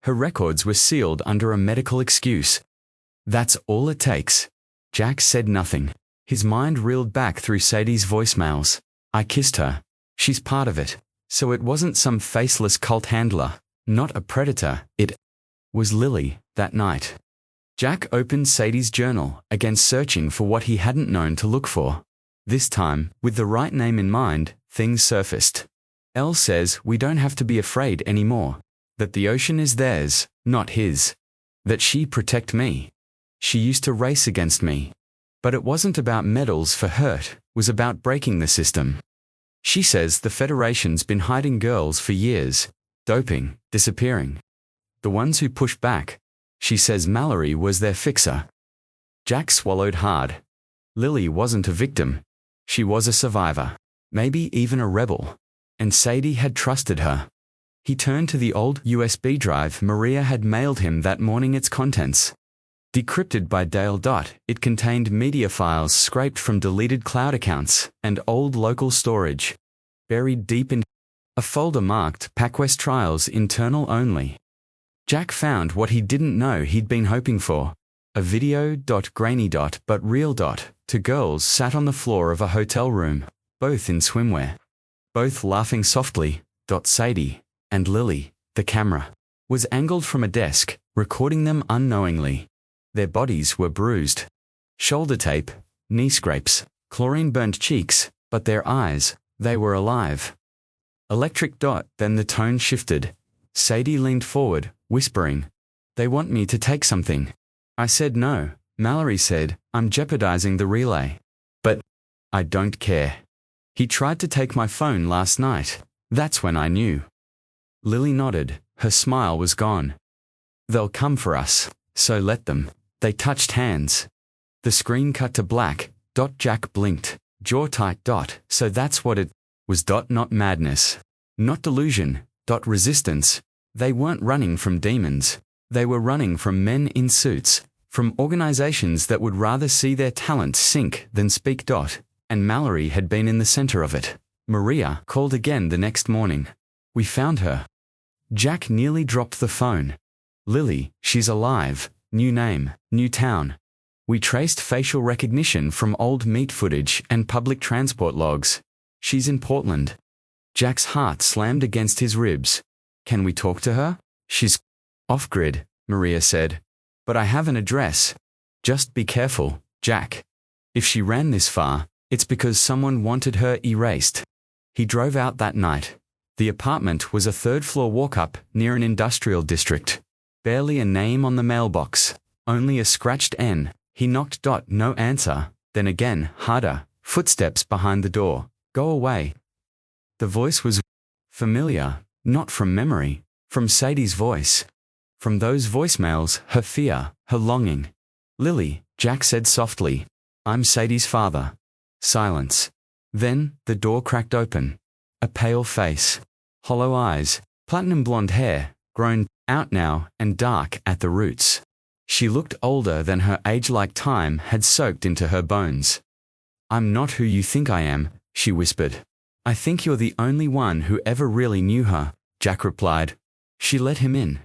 Her records were sealed under a medical excuse. That's all it takes. Jack said nothing. His mind reeled back through Sadie's voicemails. I kissed her. She's part of it. So it wasn't some faceless cult handler, not a predator, it was Lily, that night. Jack opened Sadie's journal, again searching for what he hadn't known to look for. This time, with the right name in mind, things surfaced. Elle says we don't have to be afraid anymore. That the ocean is theirs, not his. That she protect me. She used to race against me. But it wasn't about medals for hurt, it was about breaking the system. She says the Federation's been hiding girls for years, doping, disappearing. The ones who push back. She says Mallory was their fixer. Jack swallowed hard. Lily wasn't a victim. She was a survivor, maybe even a rebel. And Sadie had trusted her. He turned to the old USB drive Maria had mailed him that morning, its contents. Decrypted by Dale. It contained media files scraped from deleted cloud accounts and old local storage. Buried deep in a folder marked PacWest Trials Internal Only. Jack found what he didn't know he'd been hoping for. A video, grainy, but real, to girls sat on the floor of a hotel room, both in swimwear. Both laughing softly. Sadie and Lily, the camera, was angled from a desk, recording them unknowingly. Their bodies were bruised. Shoulder tape, knee scrapes, chlorine-burnt cheeks, but their eyes, they were alive. Electric. Then the tone shifted. Sadie leaned forward, whispering, they want me to take something. I said no. Mallory said, I'm jeopardizing the relay. But I don't care. He tried to take my phone last night. That's when I knew. Lily nodded. Her smile was gone. They'll come for us, so let them. They touched hands. The screen cut to black. Jack blinked, jaw tight. So that's what it was. Not madness. Not delusion. Resistance. They weren't running from demons. They were running from men in suits. from organizations that would rather see their talent sink than speak. And Mallory had been in the center of it. Maria called again the next morning. We found her. Jack nearly dropped the phone. Lily, she's alive. New name, new town. We traced facial recognition from old meat footage and public transport logs. She's in Portland. Jack's heart slammed against his ribs. Can we talk to her? She's off-grid, Maria said. But I have an address. Just be careful, Jack. If she ran this far, it's because someone wanted her erased. He drove out that night. The apartment was a third-floor walk-up near an industrial district. Barely a name on the mailbox. Only a scratched N. He knocked. No answer. Then again, harder. Footsteps behind the door. Go away. The voice was familiar, not from memory, from Sadie's voice. From those voicemails, her fear, her longing. Lily, Jack said softly. I'm Sadie's father. Silence. Then, the door cracked open. A pale face. Hollow eyes. Platinum blonde hair, grown out now and dark at the roots. She looked older than her age, like time had soaked into her bones. I'm not who you think I am, she whispered. I think you're the only one who ever really knew her, Jack replied. She let him in.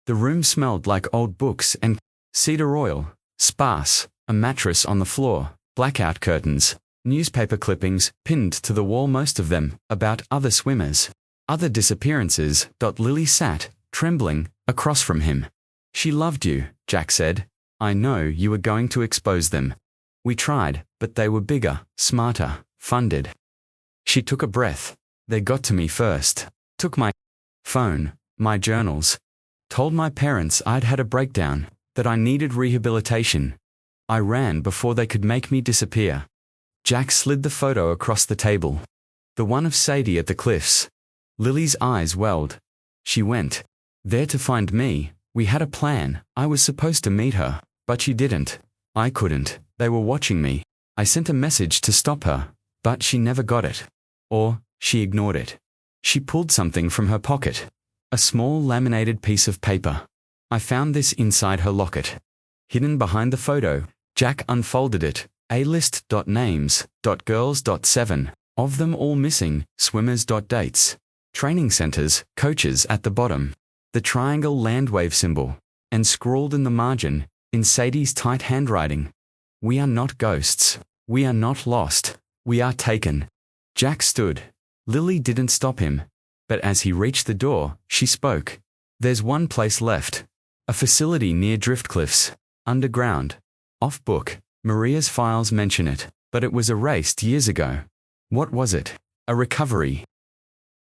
The room smelled like old books and cedar oil, sparse, a mattress on the floor, blackout curtains, newspaper clippings pinned to the wall, most of them about other swimmers, other disappearances. Lily sat, trembling, across from him. She loved you, Jack said. I know you were going to expose them. We tried, but they were bigger, smarter, funded. She took a breath. They got to me first. Took my phone, my journals. Told my parents I'd had a breakdown, that I needed rehabilitation. I ran before they could make me disappear. Jack slid the photo across the table. The one of Sadie at the cliffs. Lily's eyes welled. She went there to find me. We had a plan. I was supposed to meet her, but she didn't. I couldn't. They were watching me. I sent a message to stop her, but she never got it. Or, she ignored it. She pulled something from her pocket. A small laminated piece of paper. I found this inside her locket. Hidden behind the photo, Jack unfolded it. A-list. Names. Girls. 7. Of them all missing. Swimmers. Dates. Training centers, coaches at the bottom. The triangle landwave symbol. And scrawled in the margin, in Sadie's tight handwriting. We are not ghosts. We are not lost. We are taken. Jack stood. Lily didn't stop him. But as he reached the door, she spoke. There's one place left. A facility near Driftcliffs. Underground. Off book. Maria's files mention it, but it was erased years ago. What was it? A recovery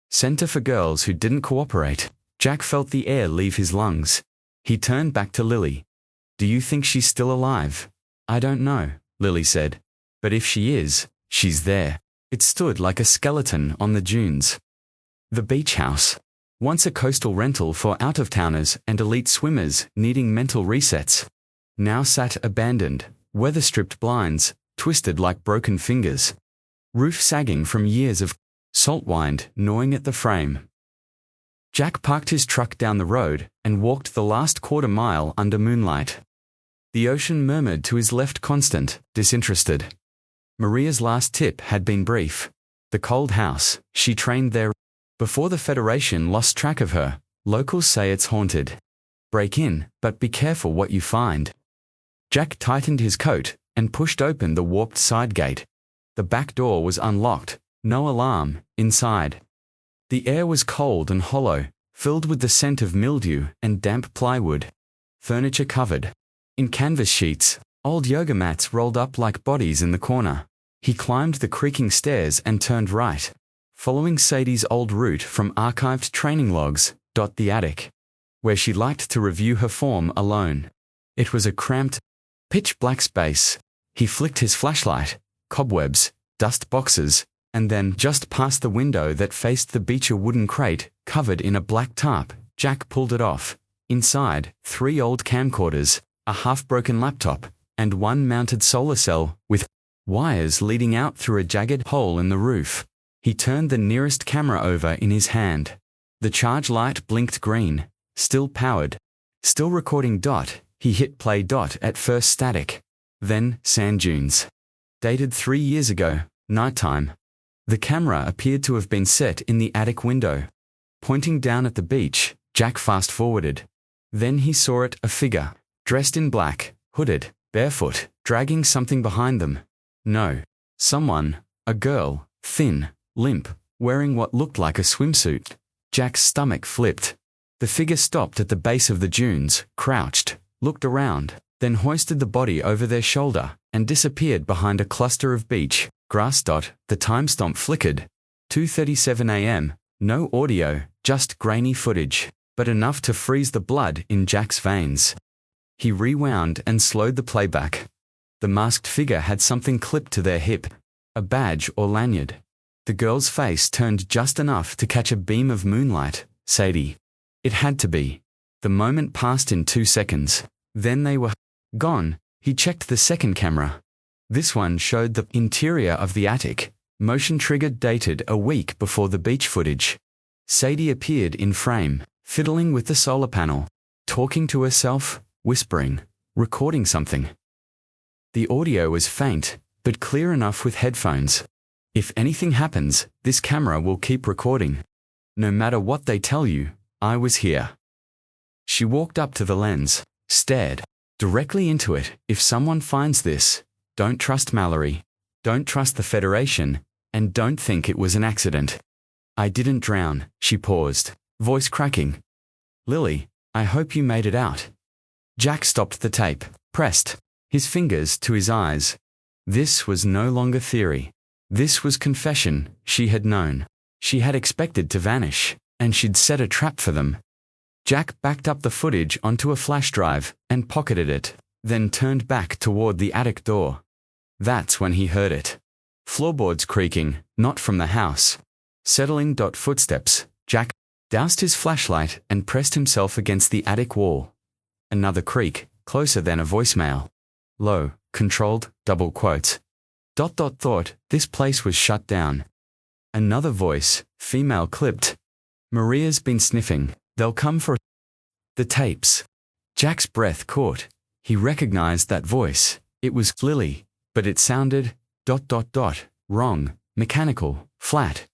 center for girls who didn't cooperate. Jack felt the air leave his lungs. He turned back to Lily. Do you think she's still alive? I don't know, Lily said. But if she is, she's there. It stood like a skeleton on the dunes. The beach house. Once a coastal rental for out-of-towners and elite swimmers needing mental resets. Now sat abandoned, weather-stripped blinds, twisted like broken fingers. Roof sagging from years of salt wind gnawing at the frame. Jack parked his truck down the road and walked the last quarter mile under moonlight. The ocean murmured to his left, constant, disinterested. Maria's last tip had been brief. The cold house, she trained there. Before the Federation lost track of her, locals say it's haunted. Break in, but be careful what you find. Jack tightened his coat and pushed open the warped side gate. The back door was unlocked, no alarm, inside. The air was cold and hollow, filled with the scent of mildew and damp plywood. Furniture covered in canvas sheets, old yoga mats rolled up like bodies in the corner. He climbed the creaking stairs and turned right, following Sadie's old route from archived training logs. The attic, where she liked to review her form alone. It was a cramped, pitch-black space. He flicked his flashlight, cobwebs, dust boxes, and then, just past the window that faced the beach, a wooden crate, covered in a black tarp. Jack pulled it off. Inside, 3 old camcorders, a half-broken laptop, and one mounted solar cell, with wires leading out through a jagged hole in the roof. He turned the nearest camera over in his hand. The charge light blinked green, still powered, still recording. He hit play. At first static. Then sand dunes. Dated 3 years ago, nighttime. The camera appeared to have been set in the attic window. Pointing down at the beach, Jack fast-forwarded. Then he saw it, a figure, dressed in black, hooded, barefoot, dragging something behind them. No. Someone, a girl, thin, limp, wearing what looked like a swimsuit. Jack's stomach flipped. The figure stopped at the base of the dunes, crouched, looked around, then hoisted the body over their shoulder and disappeared behind a cluster of beach grass. The time stamp flickered. 2:37 a.m. No audio, just grainy footage, but enough to freeze the blood in Jack's veins. He rewound and slowed the playback. The masked figure had something clipped to their hip, a badge or lanyard. The girl's face turned just enough to catch a beam of moonlight. Sadie. It had to be. The moment passed in 2 seconds. Then they were gone. He checked the second camera. This one showed the interior of the attic, motion-triggered, dated a week before the beach footage. Sadie appeared in frame, fiddling with the solar panel, talking to herself, whispering, recording something. The audio was faint, but clear enough with headphones. If anything happens, this camera will keep recording. No matter what they tell you, I was here. She walked up to the lens, stared directly into it. If someone finds this, don't trust Mallory, don't trust the Federation, and don't think it was an accident. I didn't drown, she paused, voice cracking. Lily, I hope you made it out. Jack stopped the tape, pressed his fingers to his eyes. This was no longer theory. This was confession. She had known. She had expected to vanish, and she'd set a trap for them. Jack backed up the footage onto a flash drive and pocketed it, then turned back toward the attic door. That's when he heard it. Floorboards creaking, not from the house. Settling. Footsteps. Jack doused his flashlight and pressed himself against the attic wall. Another creak, closer than a voicemail. Low, controlled, double quotes. Thought, this place was shut down. Another voice, female, clipped. Maria's been sniffing. They'll come for the tapes. Jack's breath caught. He recognized that voice. It was Lily, but it sounded ... wrong, mechanical, flat.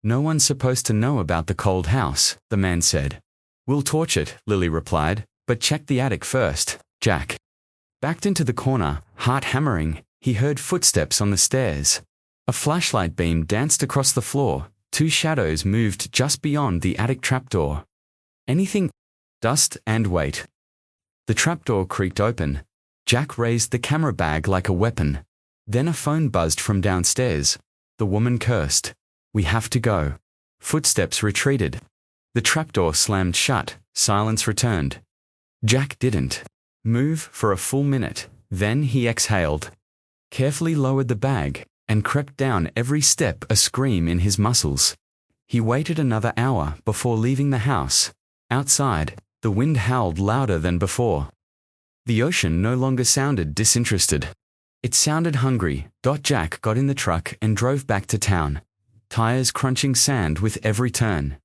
No one's supposed to know about the cold house, the man said. We'll torch it, Lily replied, but check the attic first. Jack backed into the corner, heart hammering. He heard footsteps on the stairs. A flashlight beam danced across the floor. 2 shadows moved just beyond the attic trapdoor. Anything? Dust and weight. The trapdoor creaked open. Jack raised the camera bag like a weapon. Then a phone buzzed from downstairs. The woman cursed. We have to go. Footsteps retreated. The trapdoor slammed shut. Silence returned. Jack didn't move for a full minute. Then he exhaled, carefully lowered the bag, and crept down every step, a scream in his muscles. He waited another hour before leaving the house. Outside, the wind howled louder than before. The ocean no longer sounded disinterested. It sounded hungry. Jack got in the truck and drove back to town, tires crunching sand with every turn.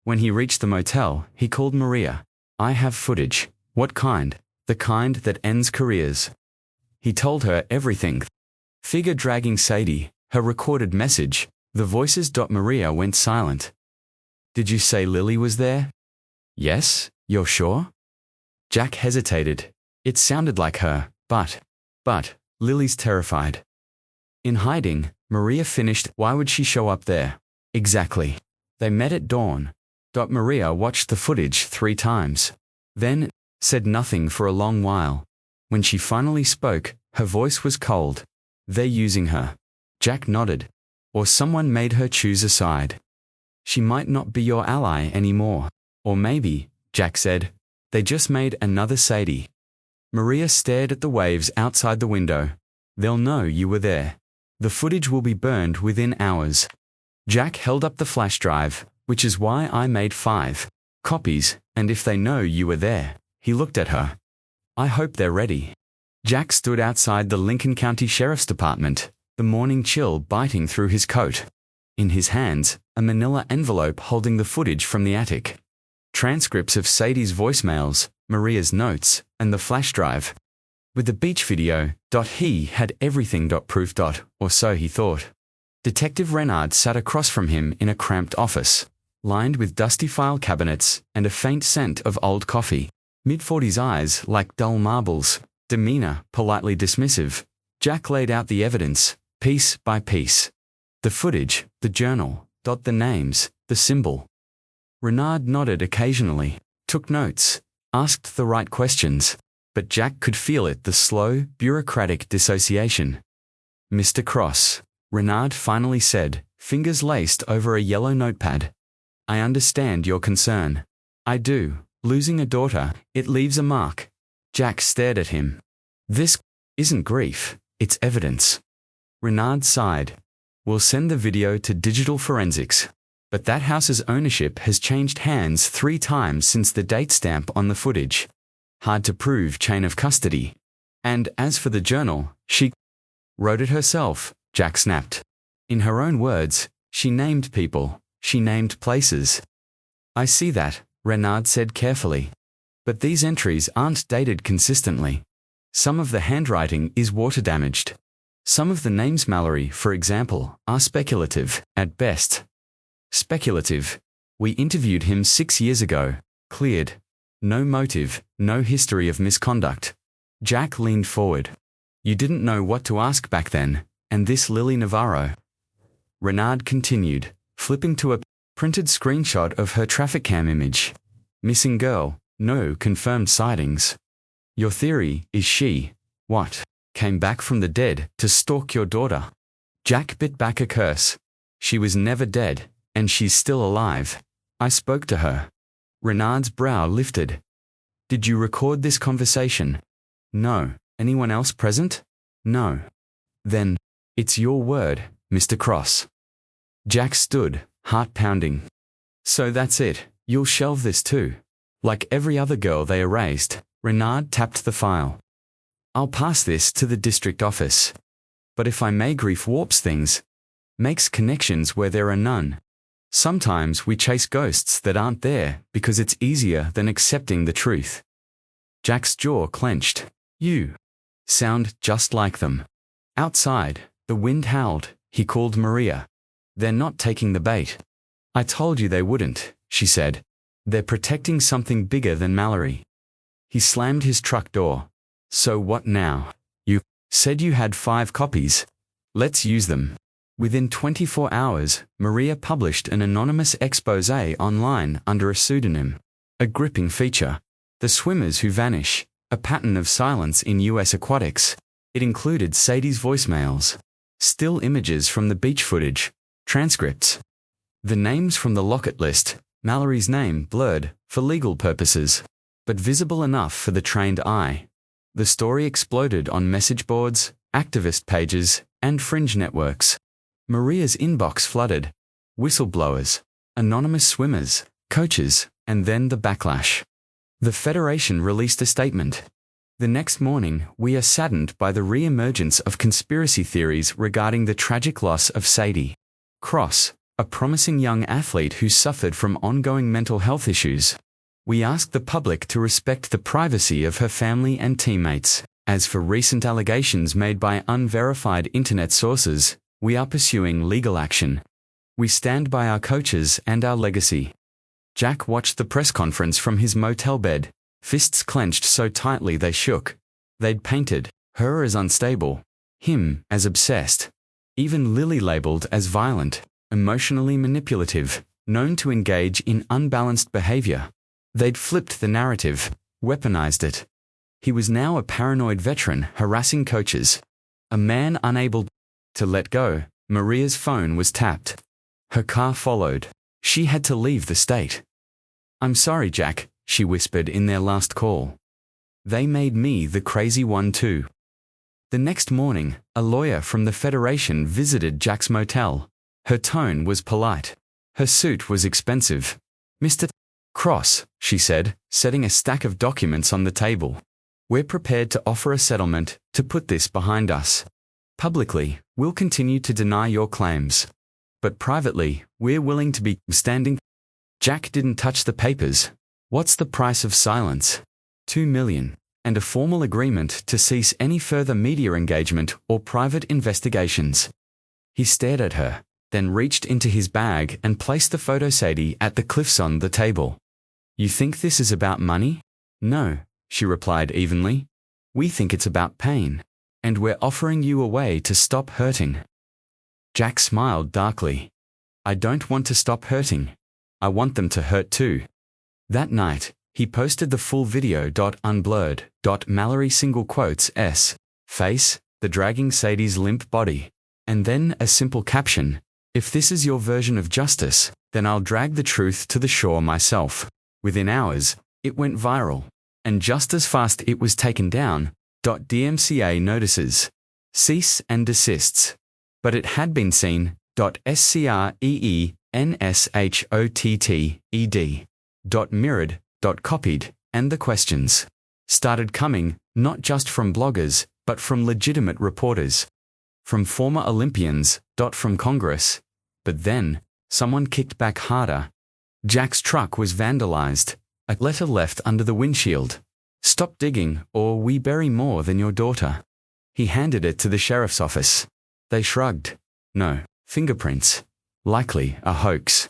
When he reached the motel, he called Maria. I have footage. What kind? The kind that ends careers. He told her everything. Figure dragging Sadie, her recorded message, the voices. Maria went silent. Did you say Lily was there? Yes, you're sure? Jack hesitated. It sounded like her, but, Lily's terrified. In hiding, Maria finished. Why would she show up there? Exactly. They met at dawn. Maria watched the footage 3 times. Then, said nothing for a long while. When she finally spoke, her voice was cold. They're using her. Jack nodded. Or someone made her choose a side. She might not be your ally anymore. Or maybe, Jack said, they just made another Sadie. Maria stared at the waves outside the window. They'll know you were there. The footage will be burned within hours. Jack held up the flash drive, which is why I made 5 copies, and if they know you were there. He looked at her. I hope they're ready. Jack stood outside the Lincoln County Sheriff's Department, the morning chill biting through his coat. In his hands, a manila envelope holding the footage from the attic. Transcripts of Sadie's voicemails, Maria's notes, and the flash drive. With the beach video, he had everything. Proof. Or so he thought. Detective Renard sat across from him in a cramped office, lined with dusty file cabinets and a faint scent of old coffee. Mid-40s eyes like dull marbles, demeanor politely dismissive. Jack laid out the evidence, piece by piece. The footage, the journal, the names, the symbol. Renard nodded occasionally, took notes, asked the right questions, but Jack could feel it, the slow, bureaucratic dissociation. Mr. Cross, Renard finally said, fingers laced over a yellow notepad. I understand your concern. I do. Losing a daughter, it leaves a mark. Jack stared at him. This isn't grief, it's evidence. Renard sighed. We'll send the video to digital forensics. But that house's ownership has changed hands 3 times since the date stamp on the footage. Hard to prove chain of custody. And as for the journal, she wrote it herself, Jack snapped. In her own words, she named people, she named places. I see that, Renard said carefully. But these entries aren't dated consistently. Some of the handwriting is water damaged. Some of the names, Mallory, for example, are speculative, at best. Speculative. We interviewed him 6 years ago. Cleared. No motive, no history of misconduct. Jack leaned forward. You didn't know what to ask back then, and this Lily Navarro. Renard continued, flipping to a printed screenshot of her traffic cam image. Missing girl, no confirmed sightings. Your theory is she, what, came back from the dead to stalk your daughter? Jack bit back a curse. She was never dead, and she's still alive. I spoke to her. Renard's brow lifted. Did you record this conversation? No. Anyone else present? No. Then, it's your word, Mr. Cross. Jack stood, heart pounding. So that's it, you'll shelve this too. Like every other girl they erased, Renard tapped the file. I'll pass this to the district office. But if I may, grief warps things. Makes connections where there are none. Sometimes we chase ghosts that aren't there because it's easier than accepting the truth. Jack's jaw clenched. You sound just like them. Outside, the wind howled. He called Maria. They're not taking the bait. I told you they wouldn't, she said. They're protecting something bigger than Mallory. He slammed his truck door. So what now? You said you had 5 copies. Let's use them. Within 24 hours, Maria published an anonymous exposé online under a pseudonym. A gripping feature. The swimmers who vanish, a pattern of silence in U.S. aquatics. It included Sadie's voicemails, still images from the beach footage, transcripts. The names from the locket list, Mallory's name blurred, for legal purposes, but visible enough for the trained eye. The story exploded on message boards, activist pages, and fringe networks. Maria's inbox flooded. Whistleblowers, anonymous swimmers, coaches, and then the backlash. The Federation released a statement. The next morning, we are saddened by the re-emergence of conspiracy theories regarding the tragic loss of Sadie Cross, a promising young athlete who suffered from ongoing mental health issues. We ask the public to respect the privacy of her family and teammates. As for recent allegations made by unverified internet sources, we are pursuing legal action. We stand by our coaches and our legacy. Jack watched the press conference from his motel bed, fists clenched so tightly they shook. They'd painted her as unstable, him as obsessed, even Lily labeled as violent, emotionally manipulative, known to engage in unbalanced behavior. They'd flipped the narrative, weaponized it. He was now a paranoid veteran harassing coaches. A man unable to let go. Maria's phone was tapped. Her car followed. She had to leave the state. I'm sorry, Jack, she whispered in their last call. They made me the crazy one too. The next morning, a lawyer from the Federation visited Jack's motel. Her tone was polite. Her suit was expensive. Mr. Cross, she said, setting a stack of documents on the table. We're prepared to offer a settlement to put this behind us. Publicly, we'll continue to deny your claims. But privately, we're willing to be standing. Jack didn't touch the papers. What's the price of silence? $2 million, and a formal agreement to cease any further media engagement or private investigations. He stared at her, then reached into his bag and placed the photo Sadie at the cliffs on the table. You think this is about money? No, she replied evenly. We think it's about pain, and we're offering you a way to stop hurting. Jack smiled darkly. I don't want to stop hurting. I want them to hurt too. That night, he posted the full video. Unblurred. Mallory s face, the dragging Sadie's limp body, and then a simple caption. If this is your version of justice, then I'll drag the truth to the shore myself. Within hours, it went viral, and just as fast it was taken down. DMCA notices. Cease and desists. But it had been seen. Screenshotted. Mirrored. Copied, and the questions started coming, not just from bloggers, but from legitimate reporters. From former Olympians. From Congress. But then, someone kicked back harder. Jack's truck was vandalized. A letter left under the windshield. Stop digging, or we bury more than your daughter. He handed it to the sheriff's office. They shrugged. No, fingerprints. Likely a hoax.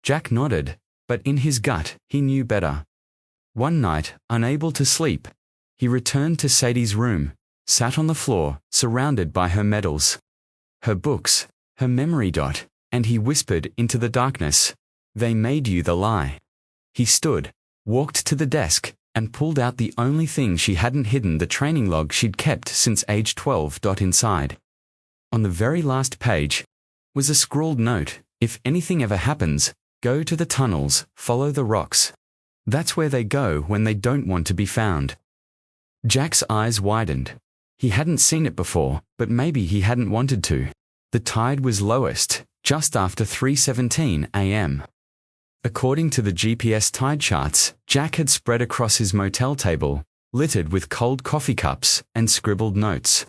Jack nodded, but in his gut, he knew better. One night, unable to sleep, he returned to Sadie's room, sat on the floor, surrounded by her medals, her books, her memory. And he whispered into the darkness, they made you the lie. He stood, walked to the desk, and pulled out the only thing she hadn't hidden, the training log she'd kept since age 12. Inside, on the very last page, was a scrawled note, if anything ever happens, go to the tunnels, follow the rocks. That's where they go when they don't want to be found. Jack's eyes widened. He hadn't seen it before, but maybe he hadn't wanted to. The tide was lowest, just after 3:17 a.m. According to the GPS tide charts, Jack had spread across his motel table, littered with cold coffee cups and scribbled notes.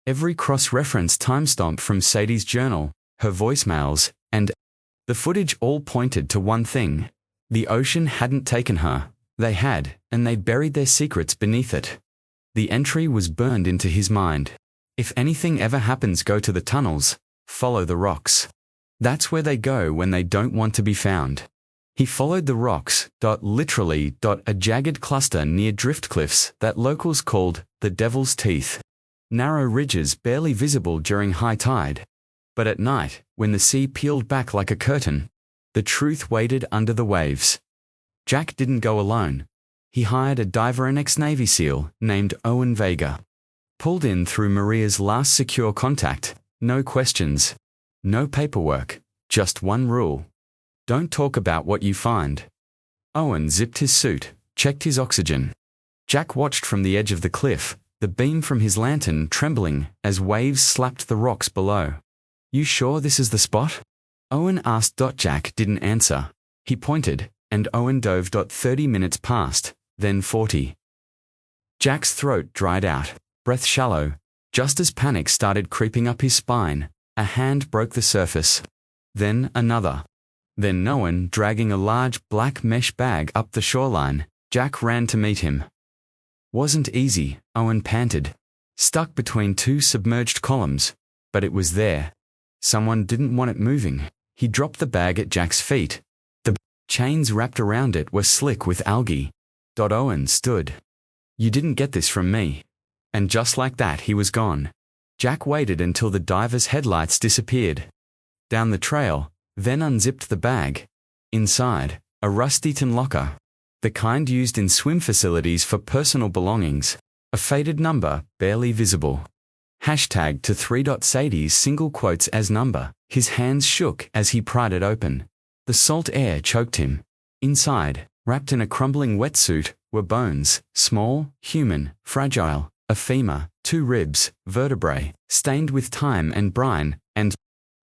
Every cross-reference timestamp from Sadie's journal, her voicemails, and the footage all pointed to one thing. The ocean hadn't taken her. They had, and they'd buried their secrets beneath it. The entry was burned into his mind. If anything ever happens, go to the tunnels, follow the rocks. That's where they go when they don't want to be found. He followed the rocks. Literally. A jagged cluster near drift cliffs that locals called the Devil's Teeth. Narrow ridges barely visible during high tide. But at night, when the sea peeled back like a curtain, the truth waited under the waves. Jack didn't go alone. He hired a diver and ex-Navy SEAL named Owen Vega. Pulled in through Maria's last secure contact. No questions. No paperwork. Just one rule. Don't talk about what you find. Owen zipped his suit, checked his oxygen. Jack watched from the edge of the cliff, the beam from his lantern trembling as waves slapped the rocks below. You sure this is the spot? Owen asked. Jack didn't answer. He pointed, and Owen dove. 30 minutes passed, then 40. Jack's throat dried out, breath shallow. Just as panic started creeping up his spine, a hand broke the surface. Then another. Then no one dragging a large black mesh bag up the shoreline. Jack ran to meet him. Wasn't easy, Owen panted. Stuck between two submerged columns, but it was there. Someone didn't want it moving. He dropped the bag at Jack's feet. The chains wrapped around it were slick with algae. Owen stood. You didn't get this from me. And just like that he was gone. Jack waited until the diver's headlights disappeared. Down the trail, then unzipped the bag. Inside, a rusty tin locker. The kind used in swim facilities for personal belongings. A faded number, barely visible. Hashtag to 3. Sadie's single quotes as number. His hands shook as he pried it open. The salt air choked him. Inside, wrapped in a crumbling wetsuit, were bones, small, human, fragile, a femur, 2 ribs, vertebrae, stained with time and brine, and,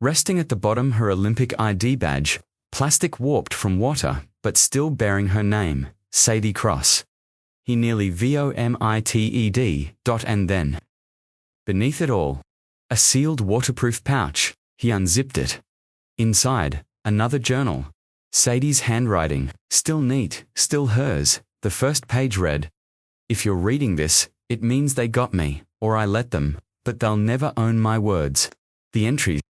resting at the bottom, her Olympic ID badge, plastic warped from water, but still bearing her name, Sadie Cross. He nearly vomited. And then, beneath it all, a sealed waterproof pouch. He unzipped it. Inside, another journal. Sadie's handwriting, still neat, still hers. The first page read, If you're reading this, it means they got me, or I let them, but they'll never own my words. The entries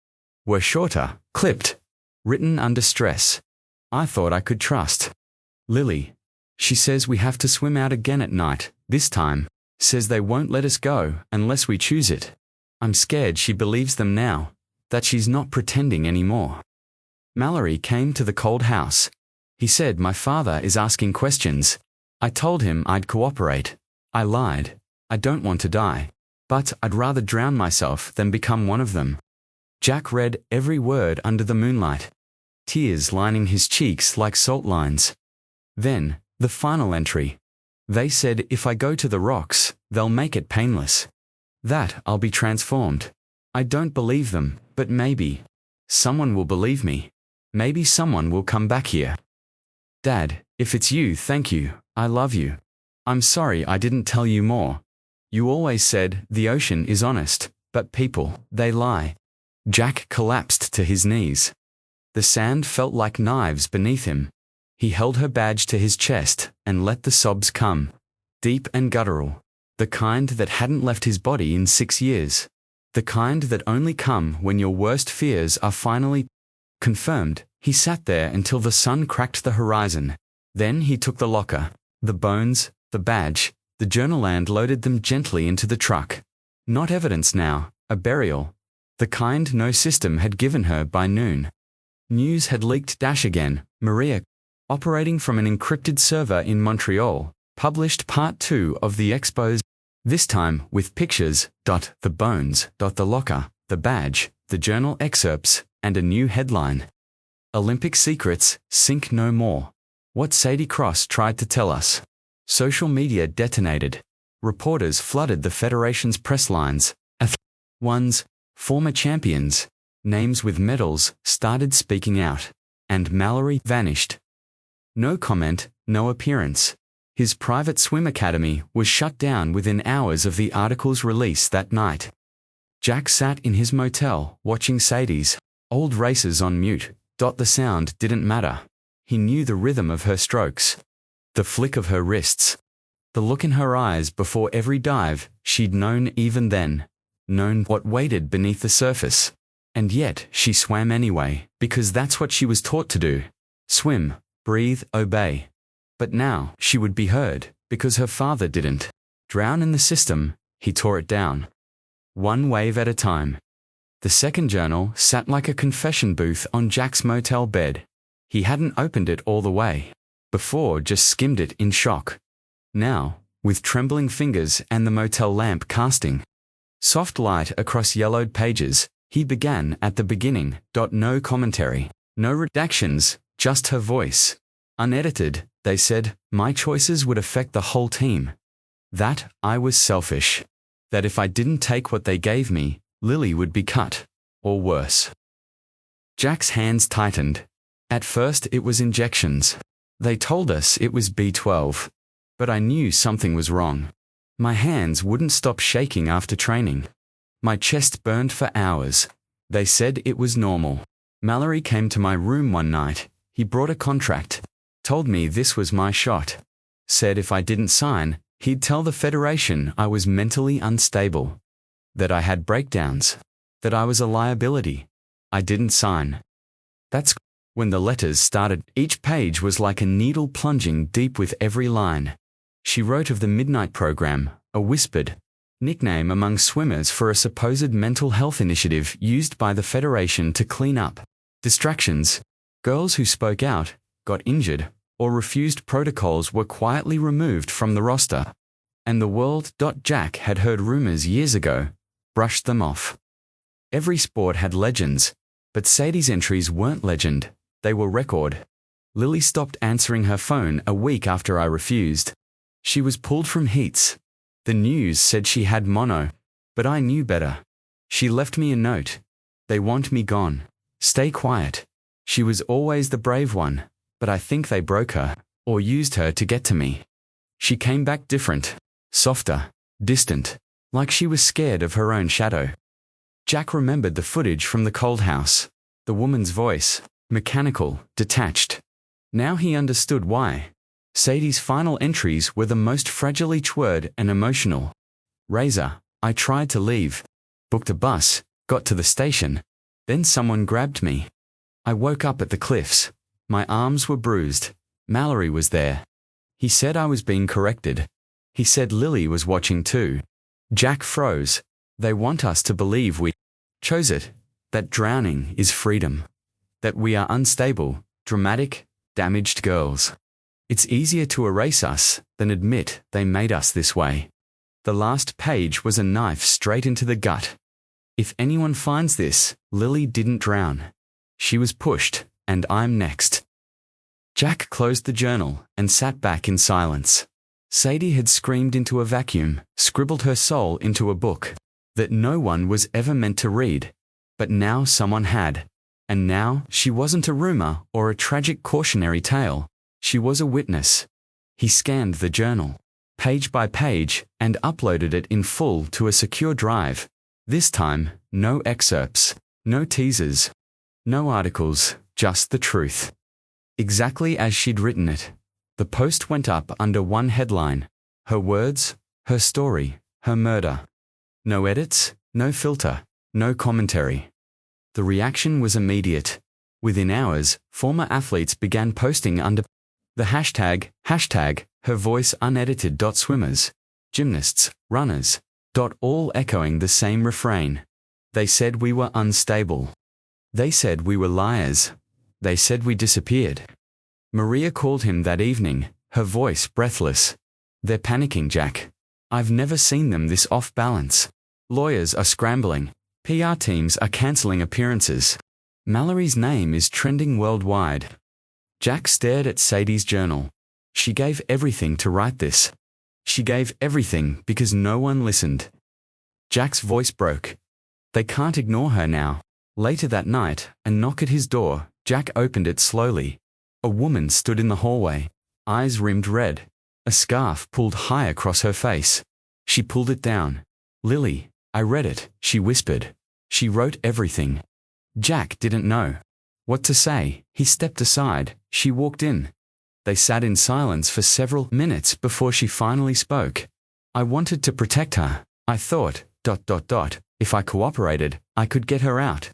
were shorter, clipped, written under stress. I thought I could trust Lily. She says we have to swim out again at night, this time. Says they won't let us go unless we choose it. I'm scared she believes them now, that she's not pretending anymore. Mallory came to the cold house. He said my father is asking questions. I told him I'd cooperate. I lied. I don't want to die. But I'd rather drown myself than become one of them. Jack read every word under the moonlight, tears lining his cheeks like salt lines. Then, the final entry. They said if I go to the rocks, they'll make it painless. That I'll be transformed. I don't believe them, but maybe someone will believe me. Maybe someone will come back here. Dad, if it's you, thank you. I love you. I'm sorry I didn't tell you more. You always said the ocean is honest, but people, they lie. Jack collapsed to his knees. The sand felt like knives beneath him. He held her badge to his chest and let the sobs come, deep and guttural, the kind that hadn't left his body in 6 years, the kind that only come when your worst fears are finally confirmed. He sat there until the sun cracked the horizon. Then he took the locker, the bones, the badge, the journal and loaded them gently into the truck. Not evidence now, a burial. The kind no system had given her by noon. News had leaked again. Maria, operating from an encrypted server in Montreal, published part 2 of the expose, this time with pictures, the bones, the locker, the badge, the journal excerpts, and a new headline. Olympic secrets, sink no more. What Sadie Cross tried to tell us. Social media detonated. Reporters flooded the Federation's press lines. Ones, former champions, names with medals, started speaking out. And Mallory vanished. No comment, no appearance. His private swim academy was shut down within hours of the article's release that night. Jack sat in his motel, watching Sadie's old races on mute. The sound didn't matter. He knew the rhythm of her strokes, the flick of her wrists, the look in her eyes before every dive. She'd known even then, known what waited beneath the surface. And yet she swam anyway, because that's what she was taught to do. Swim, breathe, obey. But now she would be heard, because her father didn't. Drown in the system, he tore it down. One wave at a time. The second journal sat like a confession booth on Jack's motel bed. He hadn't opened it all the way. Before, just skimmed it in shock. Now, with trembling fingers and the motel lamp casting soft light across yellowed pages, he began at the beginning. No commentary, no redactions, just her voice. Unedited, they said, my choices would affect the whole team. That I was selfish. That if I didn't take what they gave me, Lily would be cut, or worse. Jack's hands tightened. At first it was injections. They told us it was B12. But I knew something was wrong. My hands wouldn't stop shaking after training. My chest burned for hours. They said it was normal. Mallory came to my room one night. He brought a contract. Told me this was my shot. Said if I didn't sign, he'd tell the Federation I was mentally unstable. That I had breakdowns. That I was a liability. I didn't sign. That's when the letters started. Each page was like a needle plunging deep with every line. She wrote of the Midnight Program, a whispered nickname among swimmers for a supposed mental health initiative used by the Federation to clean up distractions. Girls who spoke out, got injured, or refused protocols were quietly removed from the roster. And the world. Jack had heard rumors years ago, brushed them off. Every sport had legends, but Sadie's entries weren't legend, they were record. Lily stopped answering her phone a week after I refused. She was pulled from heats. The news said she had mono, but I knew better. She left me a note. They want me gone. Stay quiet. She was always the brave one, but I think they broke her, or used her to get to me. She came back different, softer, distant, like she was scared of her own shadow. Jack remembered the footage from the cold house, the woman's voice, mechanical, detached. Now he understood why. Sadie's final entries were the most fragile each word and emotional. Razor, I tried to leave. Booked a bus, got to the station. Then someone grabbed me. I woke up at the cliffs. My arms were bruised. Mallory was there. He said I was being corrected. He said Lily was watching too. Jack froze. They want us to believe we chose it. That drowning is freedom. That we are unstable, dramatic, damaged girls. It's easier to erase us than admit they made us this way. The last page was a knife straight into the gut. If anyone finds this, Lily didn't drown. She was pushed, and I'm next. Jack closed the journal and sat back in silence. Sadie had screamed into a vacuum, scribbled her soul into a book that no one was ever meant to read. But now someone had. And now she wasn't a rumor or a tragic cautionary tale. She was a witness. He scanned the journal, page by page, and uploaded it in full to a secure drive. This time, no excerpts, no teasers, no articles, just the truth. Exactly as she'd written it. The post went up under one headline: her words, her story, her murder. No edits, no filter, no commentary. The reaction was immediate. Within hours, former athletes began posting under the hashtag, her voice unedited. Swimmers, gymnasts, runners, all echoing the same refrain. They said we were unstable. They said we were liars. They said we disappeared. Maria called him that evening, her voice breathless. They're panicking, Jack. I've never seen them this off balance. Lawyers are scrambling. PR teams are cancelling appearances. Mallory's name is trending worldwide. Jack stared at Sadie's journal. She gave everything to write this. She gave everything because no one listened. Jack's voice broke. They can't ignore her now. Later that night, a knock at his door. Jack opened it slowly. A woman stood in the hallway, eyes rimmed red, a scarf pulled high across her face. She pulled it down. Lily, I read it, she whispered. She wrote everything. Jack didn't know what to say. He stepped aside. She walked in. They sat in silence for several minutes before she finally spoke. I wanted to protect her. I thought, if I cooperated, I could get her out.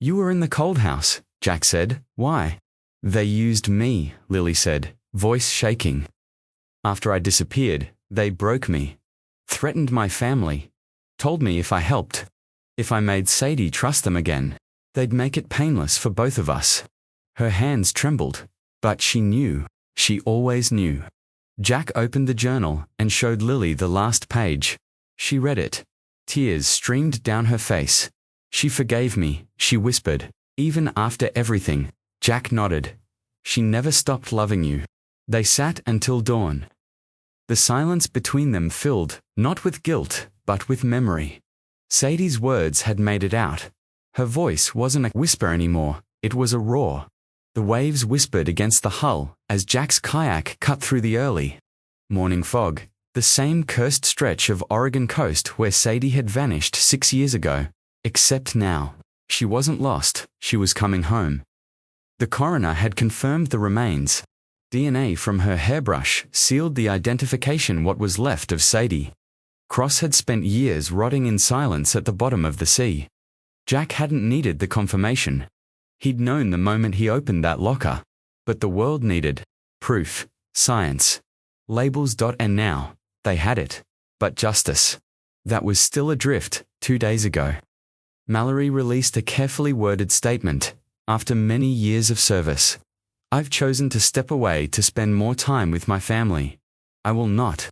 You were in the cold house, Jack said. Why? They used me, Lily said, voice shaking. After I disappeared, they broke me. Threatened my family. Told me if I helped, if I made Sadie trust them again, they'd make it painless for both of us. Her hands trembled, but she knew. She always knew. Jack opened the journal and showed Lily the last page. She read it. Tears streamed down her face. She forgave me, she whispered. Even after everything. Jack nodded. She never stopped loving you. They sat until dawn. The silence between them filled, not with guilt, but with memory. Sadie's words had made it out. Her voice wasn't a whisper anymore, it was a roar. The waves whispered against the hull as Jack's kayak cut through the early morning fog, the same cursed stretch of Oregon coast where Sadie had vanished 6 years ago. Except now, she wasn't lost, she was coming home. The coroner had confirmed the remains. DNA from her hairbrush sealed the identification what was left of Sadie. Cross had spent years rotting in silence at the bottom of the sea. Jack hadn't needed the confirmation. He'd known the moment he opened that locker. But the world needed proof, science, labels. And now, they had it. But justice. That was still adrift 2 days ago. Mallory released a carefully worded statement. After many years of service, I've chosen to step away to spend more time with my family. I will not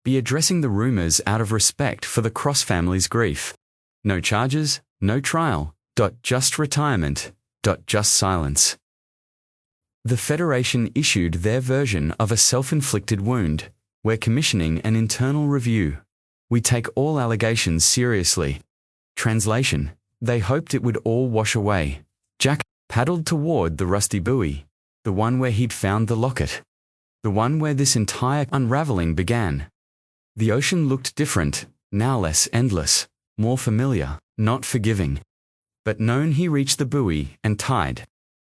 be addressing the rumors out of respect for the Cross family's grief. No charges, no trial. Just retirement. Just silence. The Federation issued their version of a self-inflicted wound. We're commissioning an internal review. We take all allegations seriously. Translation: they hoped it would all wash away. Jack paddled toward the rusty buoy, the one where he'd found the locket, the one where this entire unraveling began. The ocean looked different, now less endless, more familiar, not forgiving. But known he reached the buoy and tide.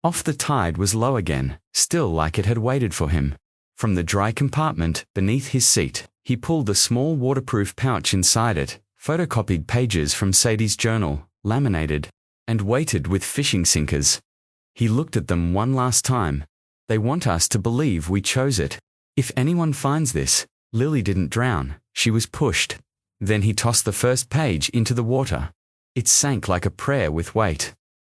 Off the tide was low again, still like it had waited for him. From the dry compartment beneath his seat, he pulled a small waterproof pouch inside it, photocopied pages from Sadie's journal, laminated, and weighted with fishing sinkers. He looked at them one last time. They want us to believe we chose it. If anyone finds this, Lily didn't drown, she was pushed. Then he tossed the first page into the water. It sank like a prayer with weight.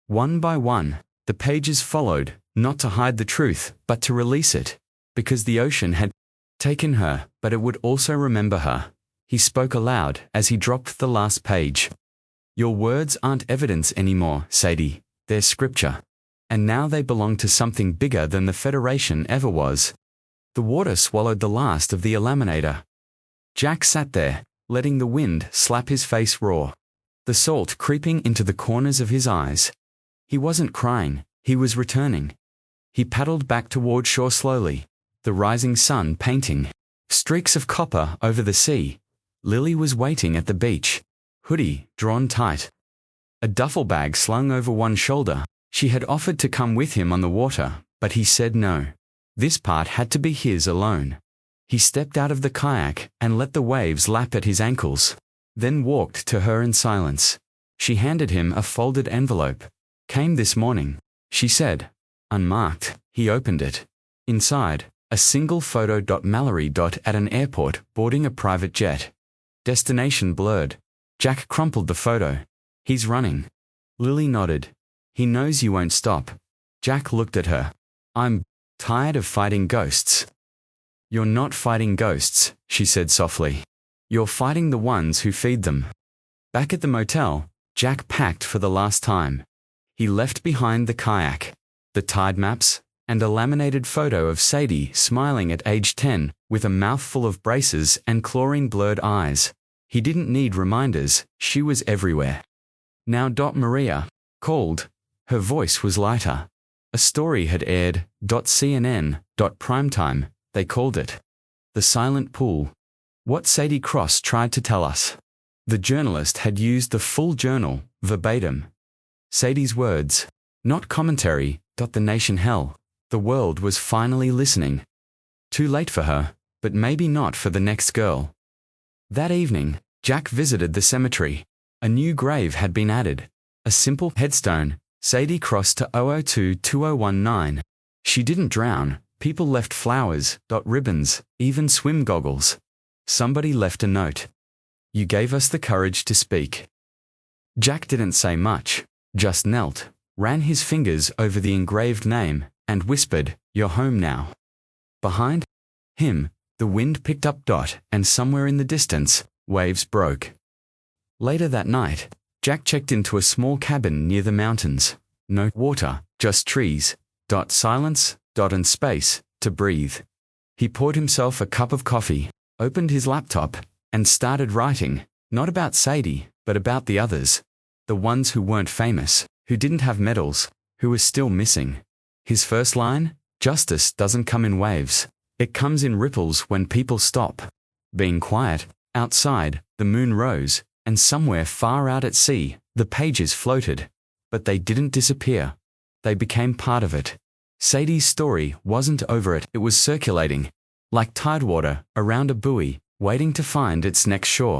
One by one, the pages followed, not to hide the truth, but to release it. Because the ocean had taken her, but it would also remember her. He spoke aloud as he dropped the last page. Your words aren't evidence anymore, Sadie. They're scripture. And now they belong to something bigger than the Federation ever was. The water swallowed the last of the laminator. Jack sat there, letting the wind slap his face raw, the salt creeping into the corners of his eyes. He wasn't crying, he was returning. He paddled back toward shore slowly, the rising sun painting streaks of copper over the sea. Lily was waiting at the beach, hoodie drawn tight, a duffel bag slung over one shoulder. She had offered to come with him on the water, but he said no. This part had to be his alone. He stepped out of the kayak and let the waves lap at his ankles, then walked to her in silence. She handed him a folded envelope. Came this morning, she said. Unmarked, he opened it. Inside, a single photo. Mallory. At an airport boarding a private jet. Destination blurred. Jack crumpled the photo. He's running. Lily nodded. He knows you won't stop. Jack looked at her. I'm tired of fighting ghosts. You're not fighting ghosts, she said softly. You're fighting the ones who feed them. Back at the motel, Jack packed for the last time. He left behind the kayak, the tide maps, and a laminated photo of Sadie smiling at age 10, with a mouthful of braces and chlorine-blurred eyes. He didn't need reminders, she was everywhere. Now. Maria called. Her voice was lighter. A story had aired. CNN. Primetime, they called it. The silent pool. What Sadie Cross tried to tell us. The journalist had used the full journal, verbatim. Sadie's words. Not commentary. The nation hell. The world was finally listening. Too late for her, but maybe not for the next girl. That evening, Jack visited the cemetery. A new grave had been added. A simple headstone, Sadie Cross to 002-2019. She didn't drown. People left flowers, ribbons, even swim goggles. Somebody left a note. You gave us the courage to speak. Jack didn't say much, just knelt, ran his fingers over the engraved name, and whispered, You're home now. Behind him, the wind picked up. And somewhere in the distance, waves broke. Later that night, Jack checked into a small cabin near the mountains. No water, just trees. Silence. And space to breathe. He poured himself a cup of coffee, opened his laptop, and started writing, not about Sadie, but about the others. The ones who weren't famous, who didn't have medals, who were still missing. His first line? Justice doesn't come in waves. It comes in ripples when people stop being quiet. Outside, the moon rose, and somewhere far out at sea, the pages floated. But they didn't disappear. They became part of it. Sadie's story wasn't over it was circulating, like tidewater around a buoy, waiting to find its next shore.